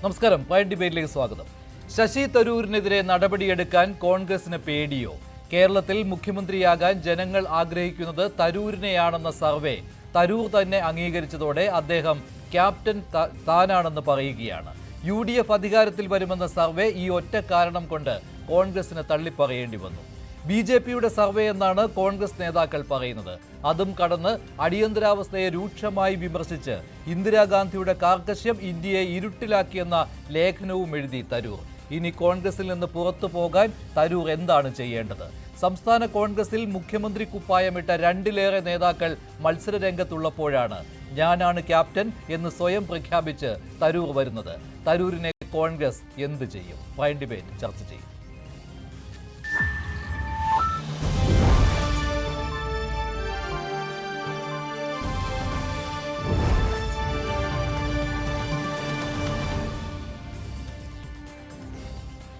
നമസ്കാരം. പ്രൈം ഡിബേറ്റിലേക്ക് സ്വാഗതം. ശശി തരൂരിനെതിരെ നടപടിയെടുക്കാൻ കോൺഗ്രസിന് പേടിയോ? കേരളത്തിൽ മുഖ്യമന്ത്രിയാകാൻ ജനങ്ങൾ ആഗ്രഹിക്കുന്നത് തരൂരിനെയാണെന്ന സർവേ തരൂർ തന്നെ അംഗീകരിച്ചതോടെ അദ്ദേഹം ക്യാപ്റ്റൻ താനാണെന്ന് പറയുകയാണ്. UDF അധികാരത്തിൽ വരുമെന്ന സർവേ ഈ ഒറ്റ കാരണം കൊണ്ട് കോൺഗ്രസിന് തള്ളിപ്പറയേണ്ടി വന്നു. BJPയുടെ സർവേ എന്നാണ് കോൺഗ്രസ് നേതാക്കൾ പറയുന്നത്. അതും കടന്ന് അടിയന്തരാവസ്ഥയെ രൂക്ഷമായി വിമർശിച്ച് ഇന്ദിരാഗാന്ധിയുടെ കാർക്കശ്യം ഇന്ത്യയെ ഇരുട്ടിലാക്കിയെന്ന ലേഖനവും എഴുതി തരൂർ. ഇനി കോൺഗ്രസിൽ നിന്ന് പുറത്തു പോകാൻ തരൂർ എന്താണ് ചെയ്യേണ്ടത്? സംസ്ഥാന കോൺഗ്രസിൽ മുഖ്യമന്ത്രി കുപ്പായമിട്ട 2-ലേറെ നേതാക്കൾ മത്സര രംഗത്തുള്ളപ്പോഴാണ് ഞാനാണ് ക്യാപ്റ്റൻ എന്ന് സ്വയം പ്രഖ്യാപിച്ച് തരൂർ വരുന്നത്. തരൂരിനെ കോൺഗ്രസ് എന്ത് ചെയ്യും? പ്രൈം ഡിബേറ്റ് ചർച്ച ചെയ്യും.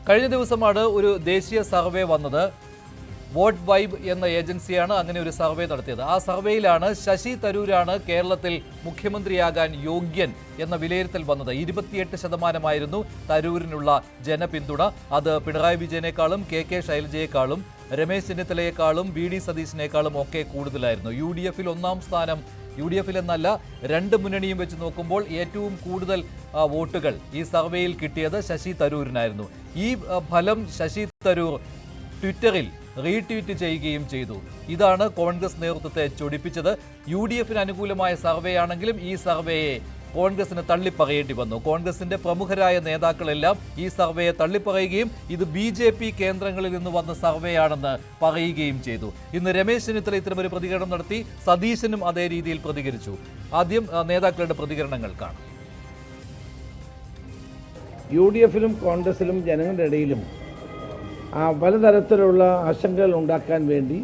കഴിഞ്ഞ ദിവസമാണ് ഒരു ദേശീയ സർവേ വന്നത്. വോട്ട് വൈബ് എന്ന ഏജൻസിയാണ് അങ്ങനെ ഒരു സർവേ നടത്തിയത്. ആ സർവേയിലാണ് ശശി തരൂരാണ് കേരളത്തിൽ മുഖ്യമന്ത്രിയാകാൻ യോഗ്യൻ എന്ന വിലയിരുത്തൽ വന്നത്. 28% തരൂരിനുള്ള ജനപിന്തുണ. അത് പിണറായി വിജയനേക്കാളും KK ശൈലജയെക്കാളും രമേശ് ചെന്നിത്തലയെക്കാളും VD സതീശിനേക്കാളും ഒക്കെ കൂടുതലായിരുന്നു. UDFൽ ഒന്നാം സ്ഥാനം UDFൽ എന്നല്ല, 2 മുന്നണിയും വെച്ച് നോക്കുമ്പോൾ ഏറ്റവും കൂടുതൽ വോട്ടുകൾ ഈ സർവേയിൽ കിട്ടിയത് ശശി തരൂരിനായിരുന്നു. ഈ ഫലം ശശി തരൂർ ട്വിറ്ററിൽ റീട്വീറ്റ് ചെയ്യുകയും ചെയ്തു. ഇതാണ് കോൺഗ്രസ് നേതൃത്വത്തെ ചൊടിപ്പിച്ചത്. UDFന് അനുകൂലമായ സർവേ ആണെങ്കിലും ഈ സർവേയെ കോൺഗ്രസിന് തള്ളിപ്പറയേണ്ടി വന്നു. കോൺഗ്രസിന്റെ പ്രമുഖരായ നേതാക്കളെല്ലാം ഈ സർവേയെ തള്ളിപ്പറയുകയും ഇത് BJP കേന്ദ്രങ്ങളിൽ നിന്ന് വന്ന സർവേയാണെന്ന് പറയുകയും ചെയ്തു. ഇന്ന് രമേശ് ചെന്നിത്തല ഇത്തരമൊരു പ്രതികരണം നടത്തി. സതീശനും അതേ രീതിയിൽ പ്രതികരിച്ചു. ആദ്യം നേതാക്കളുടെ പ്രതികരണങ്ങൾ കാണാം. UDFലും കോൺഗ്രസിലും ജനങ്ങളുടെ ഇടയിലും പലതരത്തിലുള്ള ആശങ്കകൾ ഉണ്ടാക്കാൻ വേണ്ടി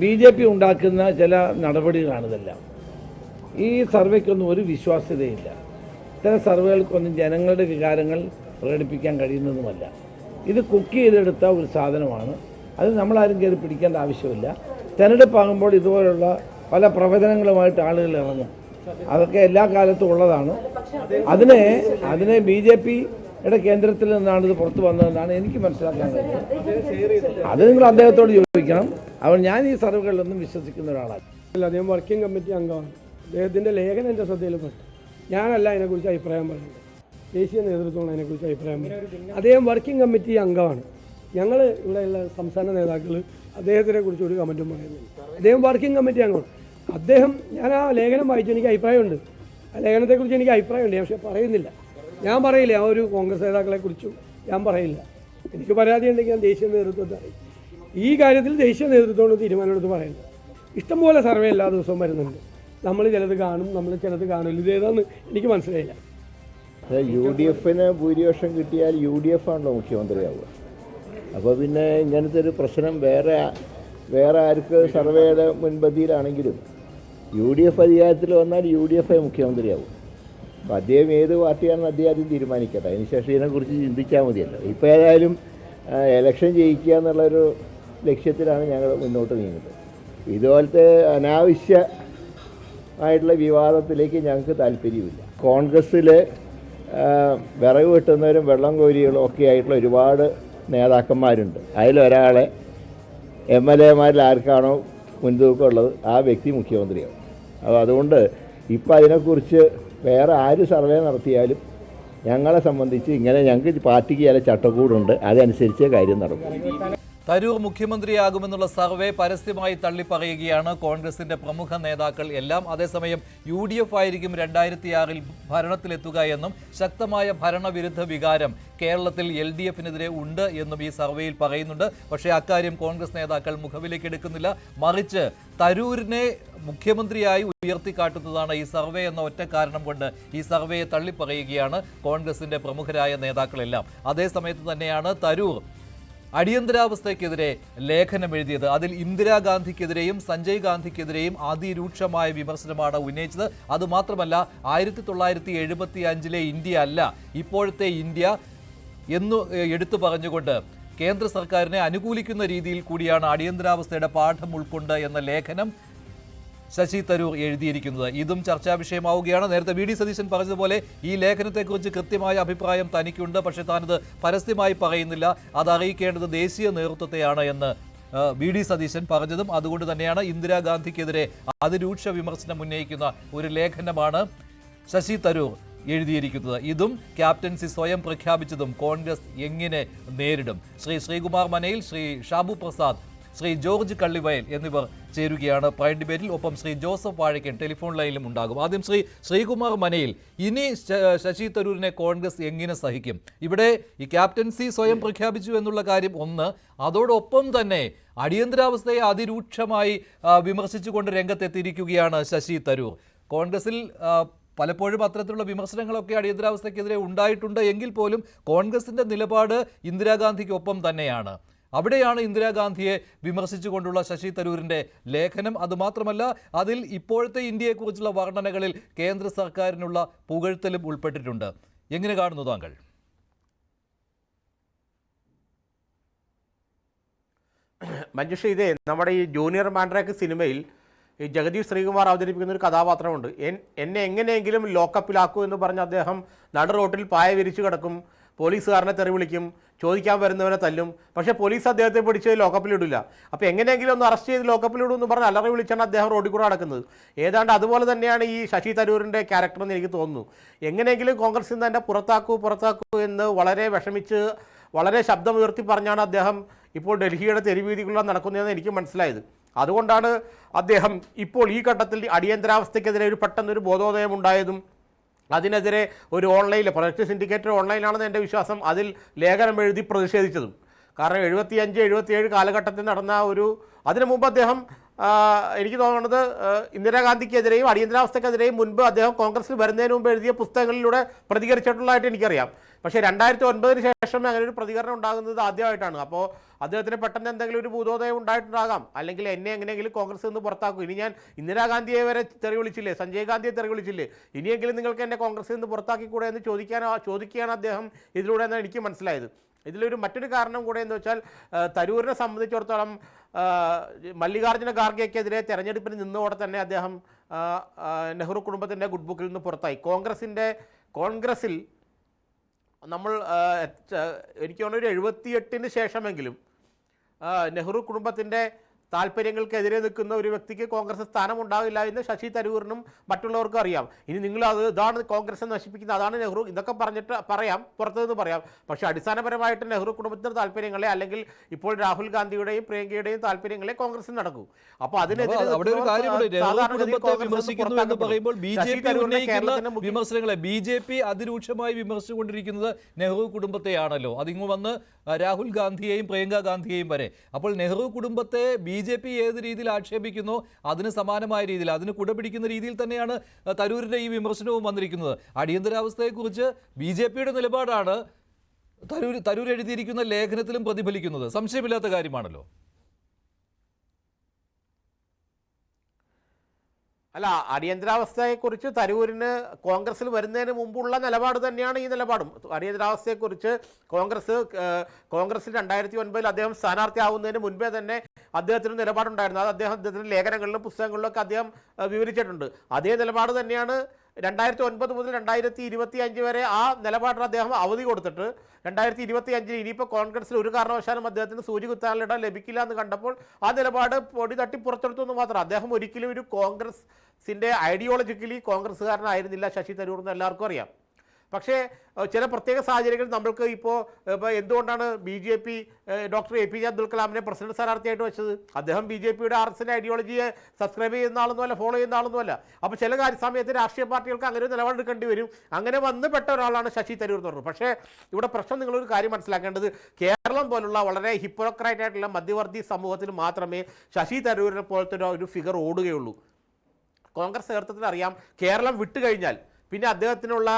BJP ഉണ്ടാക്കുന്ന ചില നടപടികളാണിതെല്ലാം. ഈ സർവേക്കൊന്നും ഒരു വിശ്വാസ്യതയില്ല. ഇത്തരം സർവേകൾക്കൊന്നും ജനങ്ങളുടെ വികാരങ്ങൾ പ്രകടിപ്പിക്കാൻ കഴിയുന്നതുമല്ല. ഇത് കുക്ക് ചെയ്തെടുത്ത ഒരു സാധനമാണ്. അത് നമ്മളാരും കയറി പിടിക്കേണ്ട ആവശ്യമില്ല. തെരഞ്ഞെടുപ്പാകുമ്പോൾ ഇതുപോലുള്ള പല പ്രവചനങ്ങളുമായിട്ട് ആളുകൾ ഇറങ്ങും. അതൊക്കെ എല്ലാ കാലത്തും ഉള്ളതാണ്. അതിനെ BJPയുടെ കേന്ദ്രത്തിൽ നിന്നാണ് ഇത് പുറത്തു വന്നതെന്നാണ് എനിക്ക് മനസ്സിലാക്കാൻ കഴിയുന്നത്. അത് നിങ്ങൾ അദ്ദേഹത്തോട് ചോദിക്കണം. അപ്പോൾ ഞാൻ ഈ സർവേകളിലൊന്നും വിശ്വസിക്കുന്ന ഒരാളാണ്. അദ്ദേഹം വർക്കിംഗ് കമ്മിറ്റി അംഗമാണ്. അദ്ദേഹത്തിൻ്റെ ലേഖനം എൻ്റെ ശ്രദ്ധയിൽപ്പെട്ടു. ഞാനല്ല അതിനെക്കുറിച്ച് അഭിപ്രായം പറയുന്നത്, ദേശീയ നേതൃത്വമാണ് അതിനെക്കുറിച്ച് അഭിപ്രായം പറയുന്നത്. അദ്ദേഹം വർക്കിംഗ് കമ്മിറ്റി അംഗമാണ്. ഞങ്ങൾ ഇവിടെയുള്ള സംസ്ഥാന നേതാക്കൾ അദ്ദേഹത്തിനെ കുറിച്ച് ഒരു കമൻറ്റും പറയുന്നില്ല. അദ്ദേഹം വർക്കിംഗ് കമ്മിറ്റി അംഗമാണ്. ഞാൻ ആ ലേഖനം വായിച്ചു, എനിക്ക് അഭിപ്രായമുണ്ട്. ആ ലേഖനത്തെക്കുറിച്ച് എനിക്ക് അഭിപ്രായമുണ്ട്, പക്ഷേ പറയുന്നില്ല. ഞാൻ പറയില്ല. ആ ഒരു കോൺഗ്രസ് നേതാക്കളെക്കുറിച്ചും ഞാൻ പറയില്ല. എനിക്ക് പരാതി ഉണ്ടെങ്കിൽ ഞാൻ ദേശീയ നേതൃത്വത്തെ അറിയും. ഈ കാര്യത്തിൽ ദേശീയ നേതൃത്വത്തോട് തീരുമാനമെടുത്ത് പറയുന്നത്. ഇഷ്ടംപോലെ സർവേ എല്ലാ ദിവസവും വരുന്നുണ്ട്. നമ്മൾ ചിലത് കാണും, നമ്മൾ ചിലത് കാണില്ല. ഇതേതാന്ന് എനിക്ക് മനസ്സിലായില്ല. UDFന് ഭൂരിപക്ഷം കിട്ടിയാൽ UDF ആണല്ലോ മുഖ്യമന്ത്രിയാവുക. അപ്പോൾ പിന്നെ ഇങ്ങനത്തെ ഒരു പ്രശ്നം വേറെ ആർക്ക് സർവേയുടെ മുൻപന്തിയിലാണെങ്കിലും UDF അധികാരത്തിൽ വന്നാൽ UDF മുഖ്യമന്ത്രിയാവും. അപ്പോൾ അദ്ദേഹം ഏത് പാർട്ടിയാണെന്ന് അദ്ദേഹം തീരുമാനിക്കട്ടെ. അതിനുശേഷം ഇതിനെക്കുറിച്ച് ചിന്തിച്ചാൽ മതിയല്ലോ. ഇപ്പോൾ ഏതായാലും ഇലക്ഷൻ ജയിക്കുക എന്നുള്ളൊരു ലക്ഷ്യത്തിലാണ് ഞങ്ങൾ മുന്നോട്ട് നീങ്ങുന്നത്. ഇതുപോലത്തെ അനാവശ്യമായിട്ടുള്ള വിവാദത്തിലേക്ക് ഞങ്ങൾക്ക് താല്പര്യമില്ല. കോൺഗ്രസ്സിൽ വിറക് വെട്ടുന്നവരും വെള്ളം കോരികളും ഒക്കെ ആയിട്ടുള്ള ഒരുപാട് നേതാക്കന്മാരുണ്ട്. അതിലൊരാളെ MLAമാരിൽ ആർക്കാണോ മുൻതൂക്കമുള്ളത് ആ വ്യക്തി മുഖ്യമന്ത്രിയാവും. അപ്പോൾ അതുകൊണ്ട് ഇപ്പം അതിനെക്കുറിച്ച് വേറെ ആര് സർവേ നടത്തിയാലും ഞങ്ങളെ സംബന്ധിച്ച് ഇങ്ങനെ ഞങ്ങൾക്ക് പാർട്ടിക്ക് ചില ചട്ടക്കൂടുണ്ട്, അതനുസരിച്ച് കാര്യം നടക്കും. തരൂർ മുഖ്യമന്ത്രിയാകുമെന്നുള്ള സർവേ പരസ്യമായി തള്ളിപ്പറയുകയാണ് കോൺഗ്രസിന്റെ പ്രമുഖ നേതാക്കൾ എല്ലാം. അതേസമയം UDF ആയിരിക്കും 2006 ഭരണത്തിലെത്തുക എന്നും ശക്തമായ ഭരണവിരുദ്ധ വികാരം കേരളത്തിൽ LDFനെതിരെ ഉണ്ട് എന്നും ഈ സർവേയിൽ പറയുന്നുണ്ട്. പക്ഷേ അക്കാര്യം കോൺഗ്രസ് നേതാക്കൾ മുഖവിലേക്കെടുക്കുന്നില്ല. മറിച്ച് തരൂരിനെ മുഖ്യമന്ത്രിയായി ഉയർത്തിക്കാട്ടുന്നതാണ് ഈ സർവേ എന്ന ഒറ്റ കാരണം കൊണ്ട് ഈ സർവേയെ തള്ളിപ്പറയുകയാണ് കോൺഗ്രസിന്റെ പ്രമുഖരായ നേതാക്കളെല്ലാം. അതേസമയത്ത് തന്നെയാണ് തരൂർ അടിയന്തരാവസ്ഥയ്ക്കെതിരെ ലേഖനം എഴുതിയത്. അതിൽ ഇന്ദിരാഗാന്ധിക്കെതിരെയും സഞ്ജയ് ഗാന്ധിക്കെതിരെയും അതിരൂക്ഷമായ വിമർശനമാണ് ഉന്നയിച്ചത്. അതുമാത്രമല്ല, 1975 ഇന്ത്യ അല്ല ഇപ്പോഴത്തെ ഇന്ത്യ എന്ന് എടുത്തു പറഞ്ഞുകൊണ്ട് കേന്ദ്ര സർക്കാരിനെ അനുകൂലിക്കുന്ന രീതിയിൽ കൂടിയാണ് അടിയന്തരാവസ്ഥയുടെ പാഠം ഉൾക്കൊണ്ട് എന്ന ലേഖനം ശശി തരൂർ എഴുതിയിരിക്കുന്നത്. ഇതും ചർച്ചാ വിഷയമാവുകയാണ്. നേരത്തെ വി ഡി സതീശൻ പറഞ്ഞതുപോലെ ഈ ലേഖനത്തെക്കുറിച്ച് കൃത്യമായ അഭിപ്രായം തനിക്കുണ്ട്, പക്ഷേ താനത് പരസ്യമായി പറയുന്നില്ല, അത് അറിയിക്കേണ്ടത് ദേശീയ നേതൃത്വത്തെയാണ് എന്ന് വി ഡി സതീശൻ പറഞ്ഞതും അതുകൊണ്ട് തന്നെയാണ് ഇന്ദിരാഗാന്ധിക്കെതിരെ അതിരൂക്ഷ വിമർശനം ഉന്നയിക്കുന്ന ഒരു ലേഖനമാണ് ശശി തരൂർ എഴുതിയിരിക്കുന്നത്. ഇതും ക്യാപ്റ്റൻസി സ്വയം പ്രഖ്യാപിച്ചതും കോൺഗ്രസ് എങ്ങനെ നേരിടും? ശ്രീകുമാർ മനയിൽ, ശ്രീ ഷാബു പ്രസാദ്, ശ്രീ ജോർജ് കള്ളിവയൽ എന്നിവർ ചേരുകയാണ് പ്രൈം ഡിബേറ്റിൽ. ഒപ്പം ശ്രീ ജോസഫ് വാഴക്കൻ ടെലിഫോൺ ലൈനിലും ഉണ്ടാകും. ആദ്യം ശ്രീകുമാർ മനയിൽ, ഇനി ശശി തരൂരിനെ കോൺഗ്രസ് എങ്ങനെ സഹിക്കും? ഇവിടെ ഈ ക്യാപ്റ്റൻസി സ്വയം പ്രഖ്യാപിച്ചു എന്നുള്ള കാര്യം ഒന്ന്, അതോടൊപ്പം തന്നെ അടിയന്തരാവസ്ഥയെ അതിരൂക്ഷമായി വിമർശിച്ചുകൊണ്ട് രംഗത്തെത്തിയിരിക്കുകയാണ് ശശി തരൂർ. കോൺഗ്രസിൽ പലപ്പോഴും അത്തരത്തിലുള്ള വിമർശനങ്ങളൊക്കെ അടിയന്തരാവസ്ഥയ്ക്കെതിരെ ഉണ്ടായിട്ടുണ്ട് എങ്കിൽ പോലും കോൺഗ്രസിന്റെ നിലപാട് ഇന്ദിരാഗാന്ധിക്കൊപ്പം തന്നെയാണ്. അവിടെയാണ് ഇന്ദിരാഗാന്ധിയെ വിമർശിച്ചുകൊണ്ടുള്ള ശശി തരൂരിന്റെ ലേഖനം. അതുമാത്രമല്ല, അതിൽ ഇപ്പോഴത്തെ ഇന്ത്യയെക്കുറിച്ചുള്ള വർണ്ണനകളിൽ കേന്ദ്ര സർക്കാരിനുള്ള പുകഴ്ത്തലും ഉൾപ്പെട്ടിട്ടുണ്ട്. എങ്ങനെ കാണുന്നു താങ്കൾ? മഞ്ജുഷ, ഇതേ നമ്മുടെ ഈ ജൂനിയർ മാൻഡ്രാക്ക് സിനിമയിൽ ഈ ജഗദീഷ് ശ്രീകുമാർ അവതരിപ്പിക്കുന്ന ഒരു കഥാപാത്രമുണ്ട്. എന്നെ എങ്ങനെയെങ്കിലും ലോക്കപ്പിലാക്കൂ എന്ന് പറഞ്ഞ് അദ്ദേഹം നട റോട്ടിൽ പായ വിരിച്ചു കിടക്കും, പോലീസുകാരനെ തെറി വിളിക്കും, ചോദിക്കാൻ വരുന്നവരെ തല്ലും. പക്ഷേ പോലീസ് അദ്ദേഹത്തെ പിടിച്ച് ലോക്കപ്പിലിടില്ല. അപ്പോൾ എങ്ങനെയെങ്കിലും ഒന്ന് അറസ്റ്റ് ചെയ്ത് ലോക്കപ്പിലിടും എന്ന് പറഞ്ഞ് അലറി വിളിച്ചാണ് അദ്ദേഹം റോഡിൽ കൂടെ നടക്കുന്നത്. ഏതാണ്ട് അതുപോലെ തന്നെയാണ് ഈ ശശി തരൂരിൻ്റെ ക്യാരക്ടർ എന്ന് എനിക്ക് തോന്നുന്നു. എങ്ങനെയെങ്കിലും കോൺഗ്രസിൽ നിന്ന് തന്നെ പുറത്താക്കൂ എന്ന് വളരെ വിഷമിച്ച് വളരെ ശബ്ദമുയർത്തി പറഞ്ഞാണ് അദ്ദേഹം ഇപ്പോൾ ഡൽഹിയുടെ തെരുവീതികളിൽ നടക്കുന്നതെന്ന് എനിക്ക് മനസ്സിലായത്. അതുകൊണ്ടാണ് അദ്ദേഹം ഇപ്പോൾ ഈ ഘട്ടത്തിൽ അടിയന്തരാവസ്ഥയ്ക്കെതിരെ പെട്ടെന്നൊരു ബോധോദയം ഉണ്ടായതും അതിനെതിരെ ഒരു ഓൺലൈനിൽ പ്രൊജക്ട് സിൻഡിക്കേറ്റർ ഓൺലൈനാണെന്ന് എൻ്റെ വിശ്വാസം, അതിൽ ലേഖനം എഴുതി പ്രതിഷേധിച്ചതും. കാരണം 75-77 കാലഘട്ടത്തിൽ നടന്ന അതിനു മുമ്പ് അദ്ദേഹം എനിക്ക് തോന്നുന്നത് ഇന്ദിരാഗാന്ധിക്കെതിരെയും അടിയന്തരാവസ്ഥക്കെതിരെയും മുൻപ് അദ്ദേഹം കോൺഗ്രസിൽ വരുന്നതിന് മുമ്പ് എഴുതിയ പുസ്തകങ്ങളിലൂടെ പ്രതികരിച്ചിട്ടുള്ളതായിട്ട് എനിക്കറിയാം. പക്ഷേ 2009 ശേഷം അങ്ങനെ ഒരു പ്രതികരണം ഉണ്ടാകുന്നത് ആദ്യമായിട്ടാണ്. അപ്പോൾ അദ്ദേഹത്തിന് പെട്ടെന്ന് എന്തെങ്കിലും ഒരു ഭൂതോദയം ഉണ്ടായിട്ടുണ്ടാകാം, അല്ലെങ്കിൽ എന്നെ എങ്ങനെയെങ്കിലും കോൺഗ്രസിൽ നിന്ന് പുറത്താക്കും, ഇനി ഞാൻ ഇന്ദിരാഗാന്ധിയെ വരെ തെറി വിളിച്ചില്ലേ, സഞ്ജയ് ഗാന്ധിയെ തെറി വിളിച്ചില്ലേ, ഇനിയെങ്കിലും നിങ്ങൾക്ക് എന്നെ കോൺഗ്രസിൽ നിന്ന് പുറത്താക്കിക്കൂടെ എന്ന് ചോദിക്കുകയാണ് അദ്ദേഹം ഇതിലൂടെ എന്നാണ് എനിക്ക് മനസ്സിലായത്. ഇതിലൊരു മറ്റൊരു കാരണം കൂടെ എന്ന് വെച്ചാൽ തരൂരിനെ സംബന്ധിച്ചിടത്തോളം മല്ലികാർജ്ജുന ഖാർഗെക്കെതിരെ തെരഞ്ഞെടുപ്പിന് നിന്നോടെ തന്നെ അദ്ദേഹം നെഹ്റു കുടുംബത്തിൻ്റെ ഗുഡ് ബുക്കിൽ നിന്ന് പുറത്തായി. കോൺഗ്രസിൽ നമ്മൾ എനിക്ക് തോന്നുന്നു 78 ശേഷമെങ്കിലും നെഹ്റു കുടുംബത്തിൻ്റെ താല്പര്യങ്ങൾക്കെതിരെ നിൽക്കുന്ന ഒരു വ്യക്തിക്ക് കോൺഗ്രസ് സ്ഥാനമുണ്ടാകില്ല എന്ന് ശശി തരൂരിനും മറ്റുള്ളവർക്കും അറിയാം. ഇനി നിങ്ങൾ ഇതാണ് കോൺഗ്രസ് നശിപ്പിക്കുന്നത്, അതാണ് നെഹ്റു, ഇതൊക്കെ പറയാം, പുറത്തുനിന്ന് പറയാം. പക്ഷേ അടിസ്ഥാനപരമായിട്ട് നെഹ്റു കുടുംബത്തിൻ്റെ താല്പര്യങ്ങളെ, അല്ലെങ്കിൽ ഇപ്പോൾ രാഹുൽ ഗാന്ധിയുടെയും പ്രിയങ്കയുടെയും താല്പര്യങ്ങളെ കോൺഗ്രസിൽ നടക്കൂ. അപ്പോൾ അതിനെതിരെ വിമർശനങ്ങളെ BJP അതിരൂക്ഷമായി വിമർശിച്ചുകൊണ്ടിരിക്കുന്നത് നെഹ്റു കുടുംബത്തെയാണല്ലോ. അതിങ്ങ് വന്ന് രാഹുൽ ഗാന്ധിയെയും പ്രിയങ്ക ഗാന്ധിയെയും വരെ. അപ്പോൾ നെഹ്റു കുടുംബത്തെ BJP ഏത് രീതിയിൽ ആക്ഷേപിക്കുന്നോ അതിന് സമാനമായ രീതിയിൽ, അതിന് കുടപിടിക്കുന്ന രീതിയിൽ തന്നെയാണ് തരൂരിന്റെ ഈ വിമർശനവും വന്നിരിക്കുന്നത്. അടിയന്തരാവസ്ഥയെക്കുറിച്ച് BJPയുടെ നിലപാടാണ് തരൂർ എഴുതിയിരിക്കുന്ന ലേഖനത്തിലും പ്രതിഫലിക്കുന്നത്. സംശയമില്ലാത്ത കാര്യമാണല്ലോ. അല്ല, അടിയന്തരാവസ്ഥയെക്കുറിച്ച് തരൂരിന് കോൺഗ്രസിൽ വരുന്നതിന് മുമ്പുള്ള നിലപാട് തന്നെയാണ് ഈ നിലപാടും. അടിയന്തരാവസ്ഥയെക്കുറിച്ച് കോൺഗ്രസിൽ 2009 അദ്ദേഹം സ്ഥാനാർത്ഥിയാവുന്നതിന് മുൻപേ തന്നെ അദ്ദേഹത്തിന് നിലപാടുണ്ടായിരുന്നു. അത് അദ്ദേഹത്തിൻ്റെ ലേഖനങ്ങളിലും പുസ്തകങ്ങളിലൊക്കെ അദ്ദേഹം വിവരിച്ചിട്ടുണ്ട്. അതേ നിലപാട് തന്നെയാണ് 2009 മുതൽ 2025 വരെ ആ നിലപാടിന് അദ്ദേഹം അവധി കൊടുത്തിട്ട് 2025 ഇനിയിപ്പോൾ കോൺഗ്രസിൽ ഒരു കാരണവശാലും അദ്ദേഹത്തിന് സൂചി കുത്താനുള്ള ഇടം ലഭിക്കില്ല എന്ന് കണ്ടപ്പോൾ ആ നിലപാട് പൊടി തട്ടി പുറത്തെടുത്തു എന്ന് മാത്രം. അദ്ദേഹം ഒരിക്കലും ഒരു കോൺഗ്രസിൻ്റെ ഐഡിയോളജിക്കലി കോൺഗ്രസ്സുകാരനായിരുന്നില്ല ശശി തരൂർ എന്ന് എല്ലാവർക്കും അറിയാം. പക്ഷേ ചില പ്രത്യേക സാഹചര്യങ്ങളിൽ നമ്മൾക്ക് ഇപ്പോൾ എന്തുകൊണ്ടാണ് BJP ഡോക്ടർ APJ അബ്ദുൽ കലാമിനെ പ്രസിഡന്റ് സ്ഥാനാർത്ഥിയായിട്ട് വെച്ചത്? അദ്ദേഹം BJPയുടെ RSന്റെ ഐഡിയോളജിയെ സബ്സ്ക്രൈബ് ചെയ്യുന്ന ആളൊന്നുമല്ല, ഫോളോ ചെയ്യുന്ന ആളൊന്നുമല്ല. അപ്പോൾ ചില സമയത്ത് രാഷ്ട്രീയ പാർട്ടികൾക്ക് അങ്ങനെ ഒരു നിലപാടെടുക്കേണ്ടി വരും. അങ്ങനെ വന്നുപെട്ട ഒരാളാണ് ശശി തരൂർ എന്ന് പറഞ്ഞത്. പക്ഷേ ഇവിടെ പ്രശ്നം നിങ്ങളൊരു കാര്യം മനസ്സിലാക്കേണ്ടത്, കേരളം പോലുള്ള വളരെ ഹിപ്പോക്രൈറ്റ് ആയിട്ടുള്ള മധ്യവർത്തി സമൂഹത്തിൽ മാത്രമേ ശശി തരൂരിനെ പോലത്തെ ഒരു ഫിഗർ ഓടുകയുള്ളൂ. കോൺഗ്രസ് നേതൃത്വത്തിന് അറിയാം, കേരളം വിട്ടുകഴിഞ്ഞാൽ പിന്നെ അദ്ദേഹത്തിനുള്ള